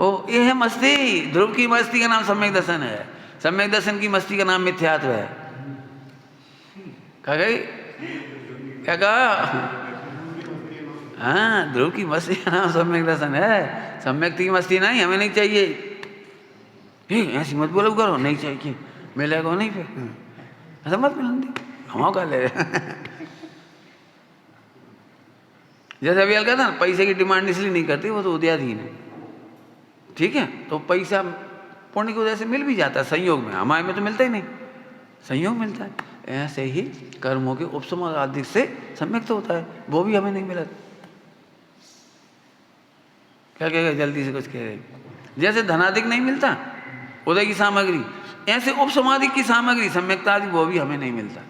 ओ ये है मस्ती। ध्रुव की मस्ती का नाम सम्यक दर्शन है, सम्यक दर्शन की मस्ती का नाम मिथ्यात्व है। कहा गई? क्या कहा? हाँ, ध्रुव की मस्ती का नाम सम्यक दर्शन है। सम्यक की मस्ती नहीं, हमें नहीं चाहिए। ऐसी मत बोलो करो, नहीं चाहिए, मिलेगा नहीं फिर, ऐसा मत मिलने हम का ले। जैसे अभी कहता ना, पैसे की डिमांड इसलिए नहीं करती, वो तो उदयाधीन है, ठीक है। तो पैसा पुण्य की वजह से मिल भी जाता है संयोग में, हमारे में तो मिलता ही नहीं, संयोग मिलता है। ऐसे ही कर्मों के उपशम और आदि से सम्यक तो होता है, वो भी हमें नहीं मिला। क्या कहेगा? जल्दी से कुछ कह रहे। जैसे धनाधिक नहीं मिलता, उदय की सामग्री, ऐसे उपसमाधिक की सामग्री सम्यकता आदि वो भी हमें नहीं मिलता।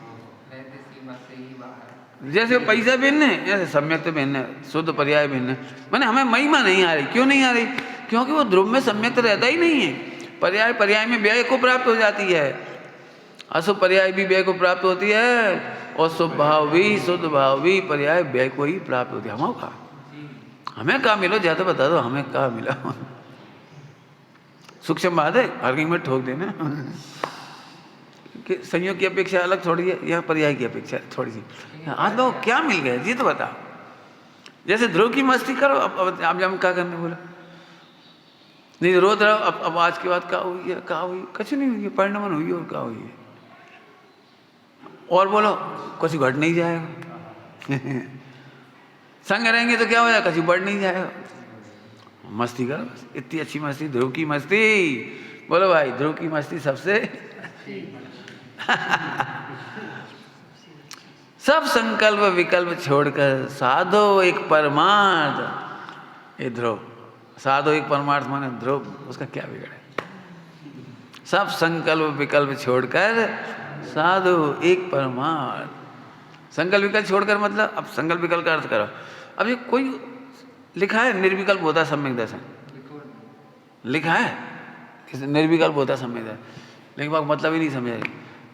जैसे पैसा भिन्न है, ऐसे सम्यक तो भिन्न है, शुद्ध पर्याय भिन्न है। माने हमें महिमा नहीं आ रही। क्यों नहीं आ रही? क्योंकि वो ध्रुव में सम्यक तो रहता ही नहीं है। पर्याय पर्याय में व्यय को प्राप्त हो जाती है, अशुभ पर्याय भी व्यय को प्राप्त होती है, और शुभ भाव भी, शुद्ध भाव भी पर्याय व्यय को ही प्राप्त होती है। हमें कहाँ मिलो? ज्यादा बता दो, हमें कहाँ मिला? सूक्ष्म बात है, हर कहीं में ठोक देना कि संयोग की अपेक्षा अलग थोड़ी है, या पर्याय की अपेक्षा थोड़ी सी। आज बाबू क्या मिल गया जी तो बता। जैसे ध्रुव की मस्ती करो, अब हम क्या करने बोला? नहीं रोज रहो, अब आज के बाद क्या हुई है, क्या हुई? कुछ नहीं हुई है, परिणमन हुई और क्या हुई है? और बोलो, कुछ घट नहीं जाएगा। संग रहेंगे तो क्या हो जाएगा? कुछ बढ़ नहीं जाएगा। मस्ती करो बस, इतनी अच्छी मस्ती, ध्रुव की मस्ती। बोलो भाई, ध्रुव की मस्ती सबसे सब संकल्प विकल्प छोड़कर साधो एक परमार्थ। ये ध्रुव, साधो एक परमार्थ माने ध्रुव, उसका क्या बिगड़े? सब संकल्प विकल्प छोड़कर साधो एक परमार्थ। संकल्प विकल्प छोड़कर मतलब, अब संकल्प विकल्प का अर्थ करो। अब ये कोई लिखा है निर्विकल्प होता है सम्यक दर्शन, लिखा है निर्विकल्प होता है सम्यक दर्शन, लेकिन बात मतलब ही नहीं समझ रही।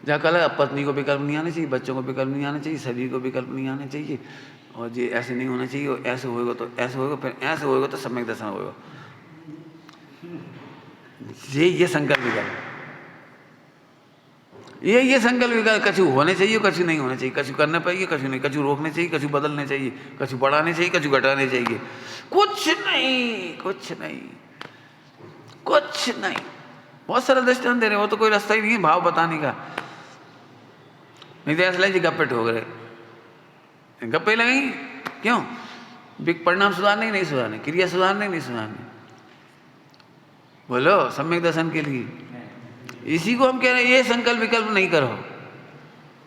जहाँ कल पत्नी को विकल्प नहीं आना चाहिए, बच्चों को विकल्प नहीं आना चाहिए, शरीर को विकल्प नहीं आना चाहिए, और ये ऐसे नहीं होना चाहिए, ऐसे होएगा तो ऐसे होएगा, फिर ऐसे होएगा तो सम्यक दर्शन होएगा। ये संकल्प विकल्प, ये संकल्प विकल्प, कछु होने चाहिए, कछु नहीं होना चाहिए, कछु करना पाएगी, कछु नहीं, कछु रोकने चाहिए, कछु बदलने चाहिए, कछु बढ़ाने चाहिए, कछु घटाने चाहिए, कुछ नहीं, कुछ नहीं, कुछ नहीं। बहुत सारा दृष्टांत दे रहे, वो तो कोई रास्ता ही नहीं है भाव बताने का। नहीं तो ऐसा लगे गप्पे ठोक रहे, गप्पे लगेंगे क्यों? परिणाम सुधारने नहीं सुधारने, क्रिया सुधारने नहीं सुधारने। बोलो सम्यक दर्शन के लिए इसी को हम कह रहे हैं, ये संकल्प विकल्प नहीं करो,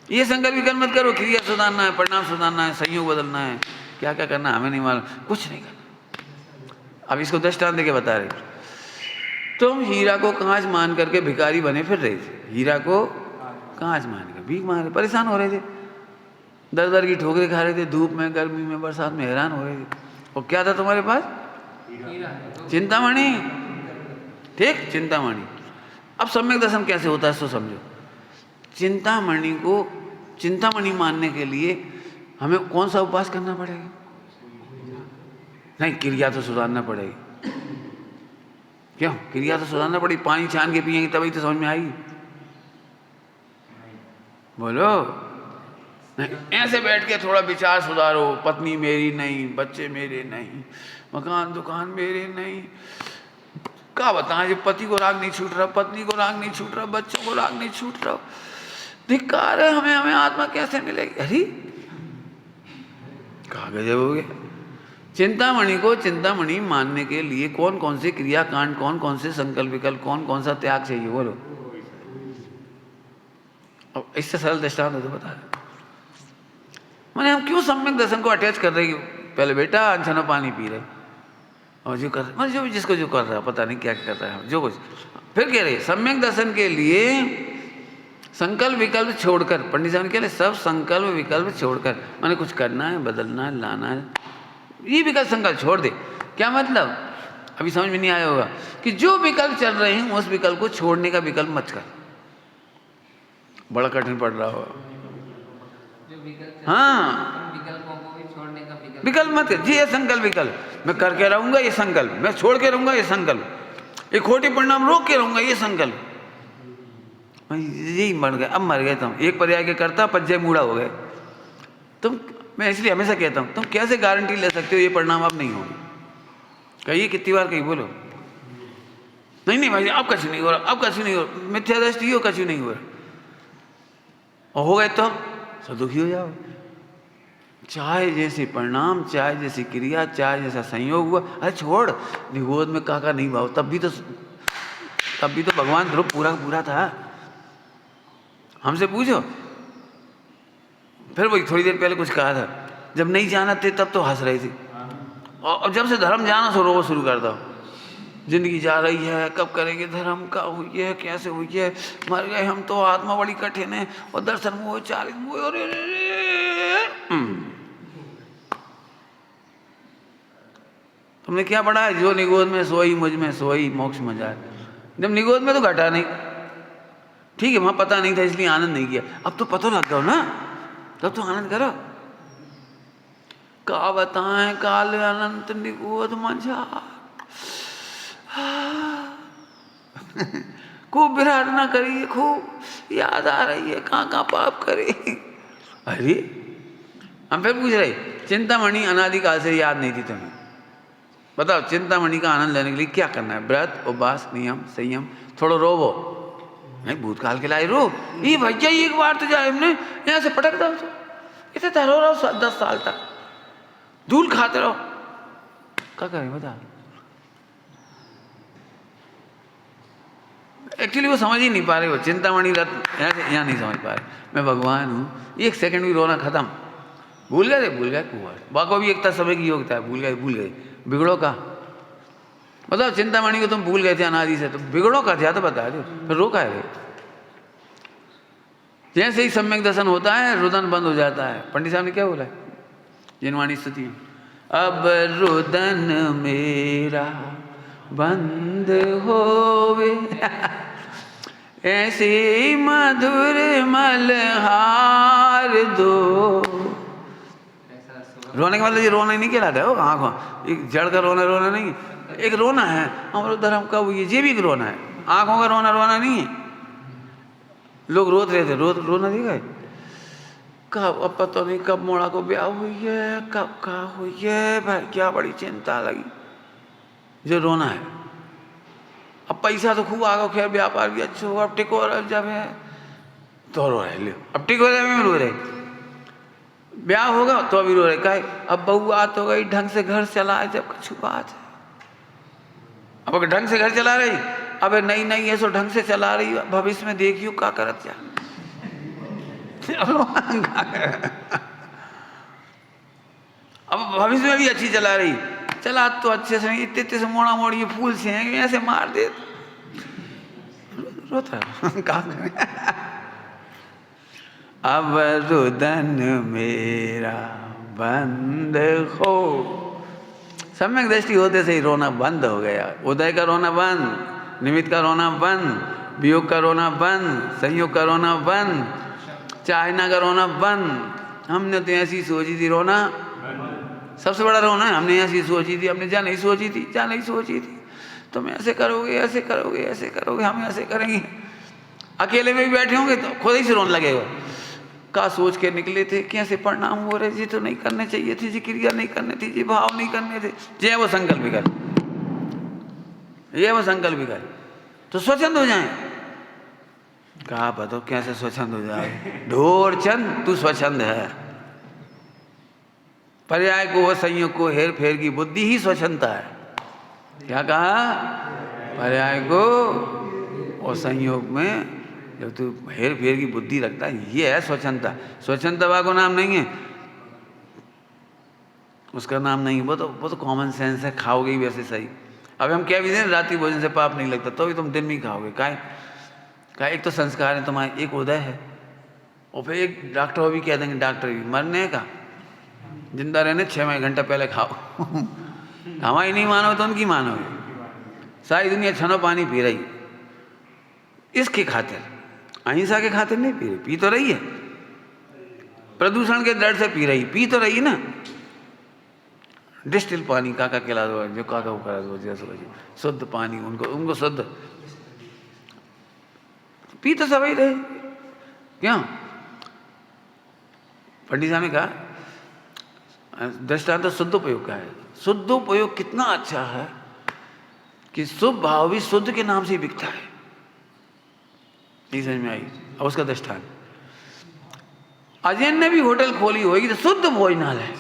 ये संकल्प विकल्प मत करो। क्रिया सुधारना है, परिणाम सुधारना है, संयोग बदलना है, क्या क्या करना हमें नहीं मालूम, कुछ नहीं करना। अब इसको दृष्टांत देके बता रहे, तुम हीरा को कांच मान करके भिखारी बने फिर रहे थे, हीरा को कांच मान कर भीख मांग रहे, परेशान हो रहे थे, दर दर की ठोकरें खा रहे थे, धूप में, गर्मी में, बरसात में हैरान हो रहे थे। और क्या था तुम्हारे पास? चिंतामणि, ठीक, चिंतामणि। अब सम्यक दर्शन कैसे होता है सो समझो। चिंतामणि को चिंतामणि मानने के लिए हमें कौन सा उपवास करना पड़ेगा? नहीं, क्रिया तो सुधारना पड़ेगी। क्यों? क्रिया तो सुधारना पड़ेगी, पानी छान के पिएंगे तभी तो समझ में आएगी। बोलो, नहीं ऐसे बैठ के थोड़ा विचार सुधारो, पत्नी मेरी नहीं, बच्चे मेरे नहीं, मकान दुकान मेरे नहीं, क्या बताएं, जो पति को राग नहीं छूट रहा, पत्नी को राग नहीं छूट रहा, बच्चों को राग नहीं छूट रहा, धिक्कार है, हमें हमें आत्मा कैसे मिलेगी? अरे कहाँ गजब हो गया। चिंतामणि को चिंतामणि मानने के लिए कौन कौन से क्रियाकांड, कौन कौन से संकल्प विकल्प, कौन कौन सा त्याग चाहिए बोलो? अब इससे सरल दृष्टांत हो तो बता रहे मैंने, हम क्यों सम्यक दर्शन को अटैच कर रहे? पहले बेटा अनछना पानी पी रहे और जो कर रहे, मतलब जो जिसको जो कर रहा है पता नहीं क्या कर रहा है जो कुछ, फिर कह रहे सम्यक दर्शन के लिए संकल्प विकल्प छोड़कर, पंडित साहब ने कह रहे सब संकल्प विकल्प छोड़कर, मैंने कुछ करना है, बदलना है, लाना है, ये विकल्प संकल्प छोड़ दे। क्या मतलब? अभी समझ में नहीं आया होगा कि जो विकल्प चल रहे हैं उस विकल्प को छोड़ने का विकल्प मत कर, बड़ा कठिन पड़ रहा होगा। हाँ, विकल्पों को भी छोड़ने का विकल्प मत कर जी, ये संकल्प विकल्प मैं करके रहूंगा, ये संकल्प मैं छोड़ के रहूंगा, ये संकल्प एक खोटी परिणाम रोक के रहूंगा, ये संकल्प। यही मर गए, अब मर गए तुम, एक पर्याय के करता पज्जे मूड़ा हो गए तुम। मैं इसलिए हमेशा कहता हूं तुम कैसे गारंटी ले सकते हो ये परिणाम अब नहीं होंगे? कहिए कितनी बार कही बोलो, नहीं नहीं भाई अब कछु नहीं हो रहा, अब कछु नहीं हो रहा, मिथ्या दृष्टि हो, कछु नहीं हो रहा, और हो गए तो सब दुखी हो जाओ। चाहे जैसे परिणाम, चाहे जैसी क्रिया, चाहे जैसा संयोग हुआ, अरे छोड़, निगोद में काका नहीं भाव, तब भी तो भगवान ध्रुव पूरा पूरा था। हमसे पूछो, फिर वही थोड़ी देर पहले कुछ कहा था, जब नहीं जाना थे तब तो हंस रही थी, और जब से धर्म जाना शुरू करता हूँ, जिंदगी जा रही है, कब करेंगे धर्म, का हुई है, कैसे हुई है, मर गए हम तो, आत्मा बड़ी कठिन है, और दर्शन मोह, चारित मोह, तुमने क्या पढ़ा है? जो निगोद में सोई मुझ में सोई मोक्ष में जाए। जब निगोद में तो घटा नहीं, ठीक है, वहां पता नहीं था इसलिए आनंद नहीं किया, अब तो पता लग गया ना, तब तो आनंद करो। का बताएं काल अनंत निगोद मजा, खूब विराट ना करिए, खूब याद आ रही है, कहाँ पाप करे। अरे हम फिर पूछ रहे, चिंतामणि अनादिकाल से याद नहीं थी तुम्हें, बताओ चिंतामणि का आनंद लेने के लिए क्या करना है? व्रत, उपवास, नियम, संयम, थोड़ा रोवो, नहीं भूतकाल के लाए रो, ये भैया एक बार तो जाए हमने यहाँ से पटक दो, तो इसे धरो रहो 10 साल तक, धूल खाते रहो, क्या करें बता? एक्चुअली वो समझ ही नहीं पा रहे, वो चिंतामणि रथ यहाँ नहीं समझ पा रहे, मैं भगवान हूँ, एक सेकंड भी रोना खत्म, भूल गए कुंवर, बाको भी एकता समय की योग्यता है, भूल गए, बिगड़ो का बताओ, चिंतामणि को तुम भूल गए थे अनादि से, तो बिगड़ो का था तो बता दो, फिर रोका है। जैसे ही सम्यक दर्शन होता है रुदन बंद हो जाता है। पंडित साहब ने क्या बोला है जिनवाणी स्तुति में, अब रुदन मेरा बंद होवे ऐसे मधुर मलहार दो। रोने का मतलब ये रोना नहीं कहलाता है, आँखों एक जड़ का रोना नहीं, एक रोना है हमारे धर्म का, वो ये भी एक रोना है, आँखों का रोना नहीं है। लोग रोते रहे थे, रोना नहीं गए, कब अब पता नहीं कब मोड़ा को ब्याह हुई है, कब का हुई है, भाई क्या बड़ी चिंता लगी, जो रोना है। अब पैसा तो खूब आ गया, खैर व्यापार भी अच्छा हुआ, अब टिको जब है तो रो रहे, अब टिको में रो रहे, ब्याह होगा तो अभी रो रहे, कहे अब बहू आत हो गई, ढंग से घर चला है, जब कुछ बात है, अब अगर ढंग से घर चला रही, अब नहीं ऐसो ढंग से चला रही, भविष्य में देखियो क्या करत जा। अब भविष्य में भी अच्छी चला रही, चला तो अच्छे से नहीं, इतने से मोड़ा मोड़ी फूल से हैं ऐसे मार दे, रोता क्या करे। अब रुदन मेरा बंद हो, सम्यक दृष्टि होते से ही रोना बंद हो गया। उदय का रोना बंद, निमित्त का रोना बंद, वियोग का रोना बंद, संयोग का रोना बंद, चाहना का रोना बंद। हमने तो ऐसी सोची थी रोना सबसे बड़ा रोना है, हमने ऐसी सोची थी, हमने जा नहीं सोची थी, तुम ऐसे करोगे, हम ऐसे करेंगे, अकेले में भी बैठे होंगे तो खुद ही से रोने लगेगा, का सोच के निकले थे, कैसे परिणाम हो रहे जी, तो नहीं करने चाहिए थी जी, क्रिया नहीं करनी थी जी, भाव नहीं करने थे जी, वो संकल्प विकल्प ये वो संकल्प भी करे तो स्वच्छंद हो जाए। कहा बताओ कैसे स्वच्छंद हो जाए? ढोर चंद तू स्वच्छंद है। पर्याय को व संयोग को हेर फेर की बुद्धि ही स्वच्छंदता है। क्या कहा? पर्याय को और संयोग में जब तू हेर फेर की बुद्धि रखता है, ये है स्वच्छंदता। स्वच्छंदता को नाम नहीं है, उसका नाम नहीं है। वो तो कॉमन सेंस है, खाओगे ही वैसे सही। अब हम क्या भी दें, रात्रि भोजन से पाप नहीं लगता, तो भी तुम दिन में ही खाओगे। का एक तो संस्कार है तुम्हारे, एक उदय है, और फिर एक डॉक्टर भी कह देंगे, डॉक्टर भी मरने का, जिंदा रहने 6 घंटा पहले खाओ। हमारी नहीं मानोगे तो उनकी मानोगे। सारी दुनिया छनो पानी पी रही, इसके खातिर, अहिंसा के खातिर नहीं पी रही, पी तो रही है। प्रदूषण के डर से पी रही, पी तो रही ना। डिस्टिल पानी काका खिला दो, जो काका को करा दो, जैसे शुद्ध पानी उनको शुद्ध पी तो सभी रहे। क्यों? पंडित साहब ने कहा दृष्टांत तो शुद्धोपयोग का है। शुद्धोपयोग कितना अच्छा है कि शुभ भाव भी शुद्ध के नाम से ही बिकता है। नहीं समझ में आई? अब उसका दृष्टांत, अजय ने भी होटल खोली होगी तो शुद्ध भोजनालय।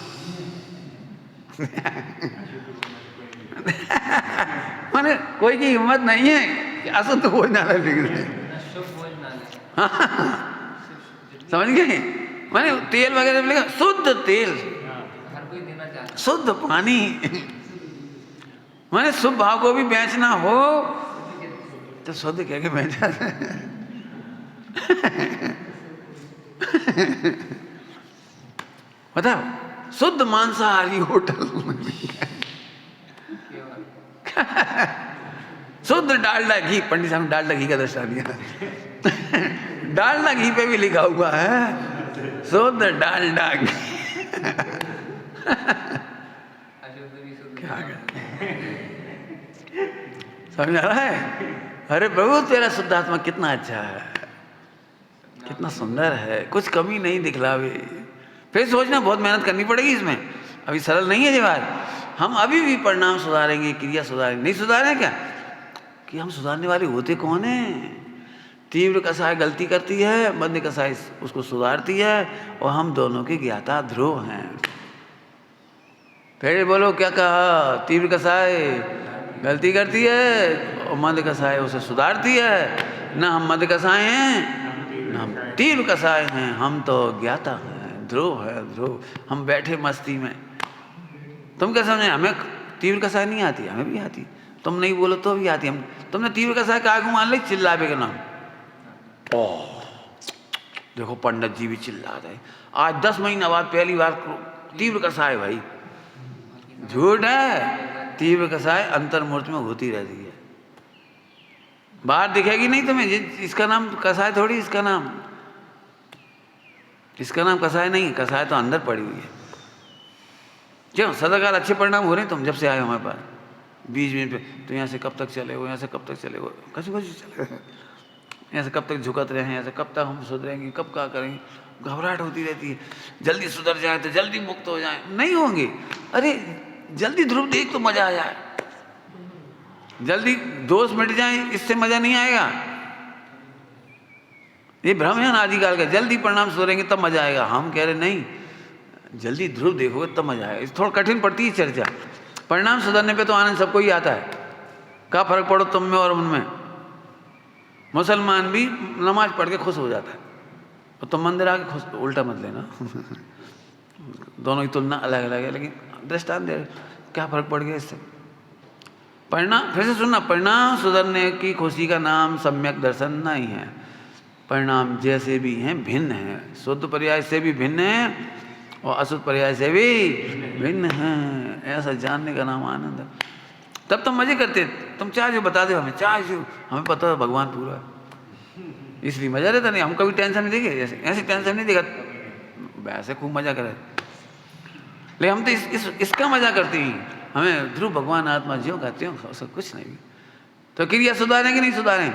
माने कोई की हिम्मत नहीं है कि अशुद्ध भोजनालय लिख दे। समझ गए? माने तेल वगैरह मिलेगा, शुद्ध तेल, शुद्ध पानी। माने शुभ भाव को भी बेचना हो तो शुद्ध कह के बेचा। बताओ, शुद्ध मांसाहारी होटल, शुद्ध डालडा घी। पंडित साहब ने डालडा घी का दर्शा दिया। डालडा घी पे भी लिखा हुआ है शुद्ध डालडा घी। क्या समझ आ रहा है? अरे प्रभु तेरा शुद्धात्मा कितना अच्छा है, कितना सुंदर है, कुछ कमी नहीं दिखलावे। फिर सोचना बहुत मेहनत करनी पड़ेगी इसमें, अभी सरल नहीं है ये बात। हम अभी भी परिणाम सुधारेंगे, क्रिया सुधारेंगे, नहीं सुधारे क्या? कि हम सुधारने वाले होते कौन हैं? तीव्र कसाय गलती करती है, मंद कसाय उसको सुधारती है, और हम दोनों के ज्ञाता ध्रुव हैं। फिर बोलो क्या कहा? तीव्र कसाय गलती करती है और मंद कसाय उसे सुधारती है। ना हम मंद कसाय हैं ना हम तीव्र कसाय हैं, हम तो ज्ञाता हैं, ध्रुव है ध्रुव। हम बैठे मस्ती में। तुम क्या समझे? हमें तीव्र कसाय नहीं आती, हमें भी आती। तुम नहीं बोलो तो भी आती। हम तुमने तीव्र कसाय का आगू मान ली, चिल्लावे का नाम। ओह देखो पंडित जी भी चिल्ला रहे। आज 10 महीना बाद पहली बार तीव्र कसाय। भाई झूठ है। तीव्र कसाय अंतर्मूर्ति में होती रहती है, बाहर दिखेगी नहीं तुम्हें। इसका नाम कसाय थोड़ी, इसका नाम कसाय नहीं है। कसाय तो अंदर पड़ी हुई है। क्यों? सदाकाल अच्छे परिणाम हो रहे हैं तुम जब से आए हमारे पास। बीच में पे तो यहाँ से कब तक चले हो, यहाँ से कब तक चले हो, कसी चले, यहाँ से कब तक झुकत रहे हैं, यहाँ से कब तक हम सुधरेंगे, कब क्या करेंगे। घबराहट होती रहती है, जल्दी सुधर जाए तो जल्दी मुक्त हो जाए। नहीं होंगे। अरे जल्दी ध्रुव देख तो मजा आ जाए, जल्दी दोष मिट जाए, इससे मजा नहीं आएगा। ये भ्रम है आदिकाल का। जल्दी परिणाम सुधरेंगे तब मजा आएगा। हम कह रहे नहीं, जल्दी ध्रुव देखोगे तब मजा आएगा। इस थोड़ा कठिन पड़ती है चर्चा। परिणाम सुधरने पे तो आनंद सबको ही आता है। क्या फर्क पड़ो तुम में और उनमें? मुसलमान भी नमाज पढ़ के खुश हो जाता है और तुम मंदिर आके खुश। उल्टा मत लेना। दोनों की तुलना अलग अलग है, लेकिन दृष्टांत दे क्या फर्क पड़ गया इससे। परिणाम फिर से सुनना, परिणाम सुधरने की खुशी का नाम सम्यक दर्शन नहीं है। परिणाम जैसे भी हैं भिन्न हैं, शुद्ध पर्याय से भी भिन्न हैं और अशुद्ध पर्याय से भी भिन्न हैं। ऐसा जानने का नाम आनंद है। तब तुम मजे करते। तुम चाहे जो बता दो हमें, चाहे जो हमें पता है भगवान पूरा है, इसलिए मजा रहता नहीं। हम कभी टेंशन नहीं देंगे, ऐसे टेंशन नहीं देगा, वैसे खूब मजा करे। लेकिन हम तो इसका मजा करते हैं। हमें ध्रुव भगवान आत्मा ज्यों का त्यों, उसका कुछ नहीं। तो क्रिया सुधारें कि नहीं सुधारें?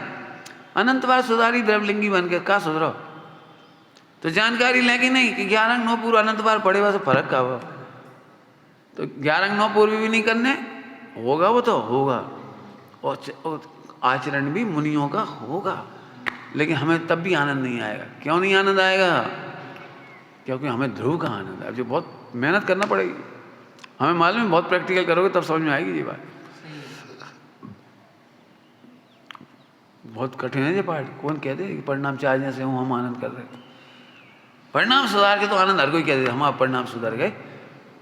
अनंत बार सुधारी द्रवलिंगी बन के क्या सुधरो? तो जानकारी लेंगे नहीं कि 11 अंग 9 पूर्व अनंत बार पढ़े हुआ से फर्क का हुआ। तो 11 अंग 9 पूर्व भी नहीं करने होगा, वो तो होगा। और आचरण भी मुनियों का होगा, लेकिन हमें तब भी आनंद नहीं आएगा। क्यों नहीं आनंद आएगा? क्योंकि हमें ध्रुव का आनंद है, जो बहुत मेहनत करना पड़ेगी। हमें मालूम है, बहुत प्रैक्टिकल करोगे तब समझ में आएगी ये बात। बहुत कठिन है ये पाठ। कौन कहते कि परिणाम चाहने से हूँ हम आनंद कर रहे, परिणाम सुधार के तो आनंद हर कोई कहते हम आप परिणाम सुधार गए,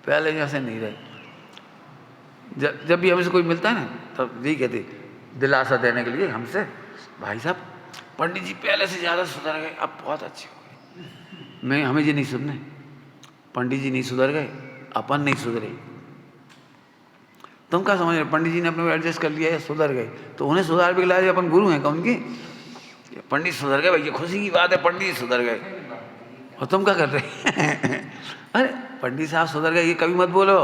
पहले जैसे नहीं रहे। जब भी हमसे कोई मिलता है ना, तब यही कहते दिलासा देने के लिए हमसे, भाई साहब पंडित जी पहले से ज़्यादा सुधर गए, अब बहुत अच्छे हो गए। हमें ये नहीं सुनने, पंडित जी नहीं सुधर गए, अपन नहीं सुधरे। तुम क्या समझ रहे? पंडित जी ने अपने को एडजस्ट कर लिया है, सुधर गए, तो उन्हें सुधार भी लाए, अपन गुरु हैं कौन के? पंडित सुधर गए भाई, ये खुशी की बात है, पंडित सुधर गए। और तुम क्या कर रहे? अरे पंडित साहब सुधर गए ये कभी मत बोलो।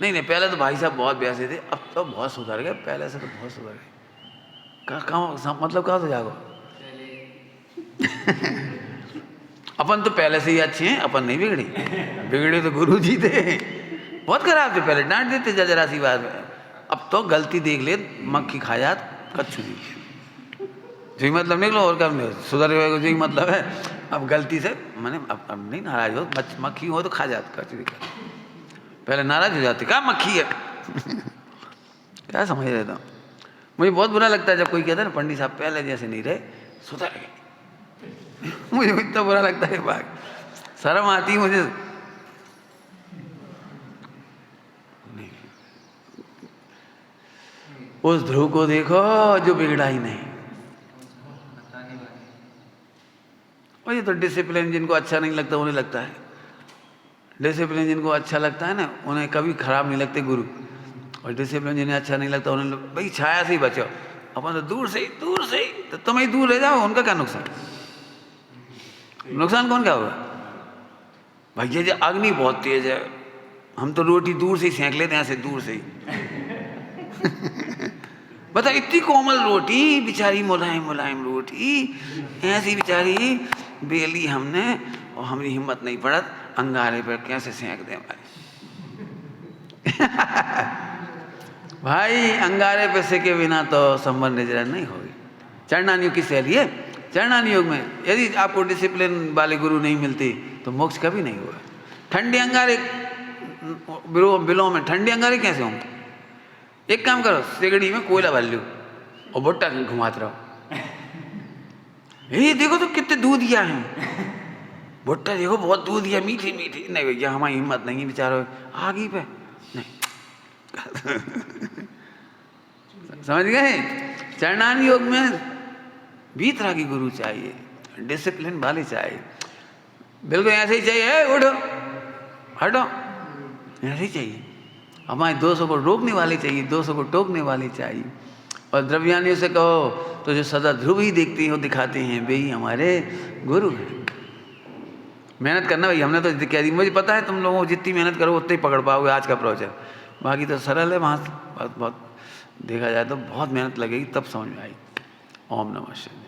नहीं, पहले तो भाई साहब बहुत ब्यासे थे, अब तो बहुत सुधर गए, पहले से तो बहुत सुधर गए। मतलब कहाँ से जागो? अपन तो पहले से ही अच्छे हैं, अपन नहीं बिगड़े। बिगड़े तो गुरु जी थे, बहुत खराब थे, पहले डांट देते जरा सी बात में। अब तो गलती देख ले, मक्खी खा जात कच्छु दी, जी मतलब निकलो और काम नहीं, सुधर गए जी मतलब है। अब गलती से मैंने अब नहीं नाराज हो, मक्खी हो तो खा जात कच्छु दी। पहले नाराज हो जाते, क्या मक्खी है। क्या समझ रहे था? मुझे बहुत बुरा लगता है जब कोई कहता है ना पंडित साहब पहले जैसे नहीं रहे, सुधर गए। मुझे इतना बुरा लगता है, बात शर्म आती है मुझे। नहीं, उस ध्रुव को देखो जो बिगड़ा ही नहीं। और ये तो डिसिप्लिन जिनको अच्छा नहीं लगता उन्हें लगता है, डिसिप्लिन जिनको अच्छा लगता है ना उन्हें कभी खराब नहीं लगते गुरु, और डिसिप्लिन जिन्हें अच्छा नहीं लगता उन्हें भाई छाया से ही बचो, अपन तो दूर से ही, तो तुम ही दूर रह जाओ, उनका क्या नुकसान? नुकसान कौन क्या होगा? भाई ये अग्नि बहुत तेज है, हम तो रोटी दूर से ही सेंक लेते हैं, ऐसे दूर से ही। बता इतनी कोमल रोटी, बेचारी मुलायम रोटी, ऐसी बेचारी बेली हमने, और हमारी हिम्मत नहीं पड़त अंगारे पर कैसे सेंक दें भाई। भाई अंगारे पे सेके बिना तो संबंध निजरन नहीं होगी। चरणान योग की शैली है, चरणान योग में यदि आपको डिसिप्लिन वाले गुरु नहीं मिलते तो मोक्ष कभी नहीं होगा। ठंडे अंगारे बिलों में ठंडे अंगारे कैसे होंगे? एक काम करो, सिगड़ी में कोयला भर लो और भुट्टा घुमाते रहो, ये देखो तो कितने दूधिया हैं, भुट्टा देखो बहुत दूधिया, मीठी। नहीं भैया हमारी हिम्मत नहीं, बेचारो आग ही पे नहीं। समझ गए? चरणान योग में भी तरह की गुरु चाहिए, डिसिप्लिन वाले चाहिए, बिल्कुल ऐसे ही चाहिए, उठो हटो ऐसे ही चाहिए। हमारे दोषों को रोकने वाले चाहिए, दोषों को टोकने वाले चाहिए। और द्रव्यानियों से कहो तो जो सदा ध्रुव ही देखते हो दिखाते हैं वे ही हमारे गुरु हैं। मेहनत करना भाई, हमने तो कह दी, मुझे पता है तुम लोगों को जितनी मेहनत करो उतने ही पकड़ पाओगे आज का प्रोजेक्ट, बाकी तो सरल है। वहाँ बहुत देखा जाए तो बहुत मेहनत लगेगी तब समझ में आई। ओम नमः शिवाय।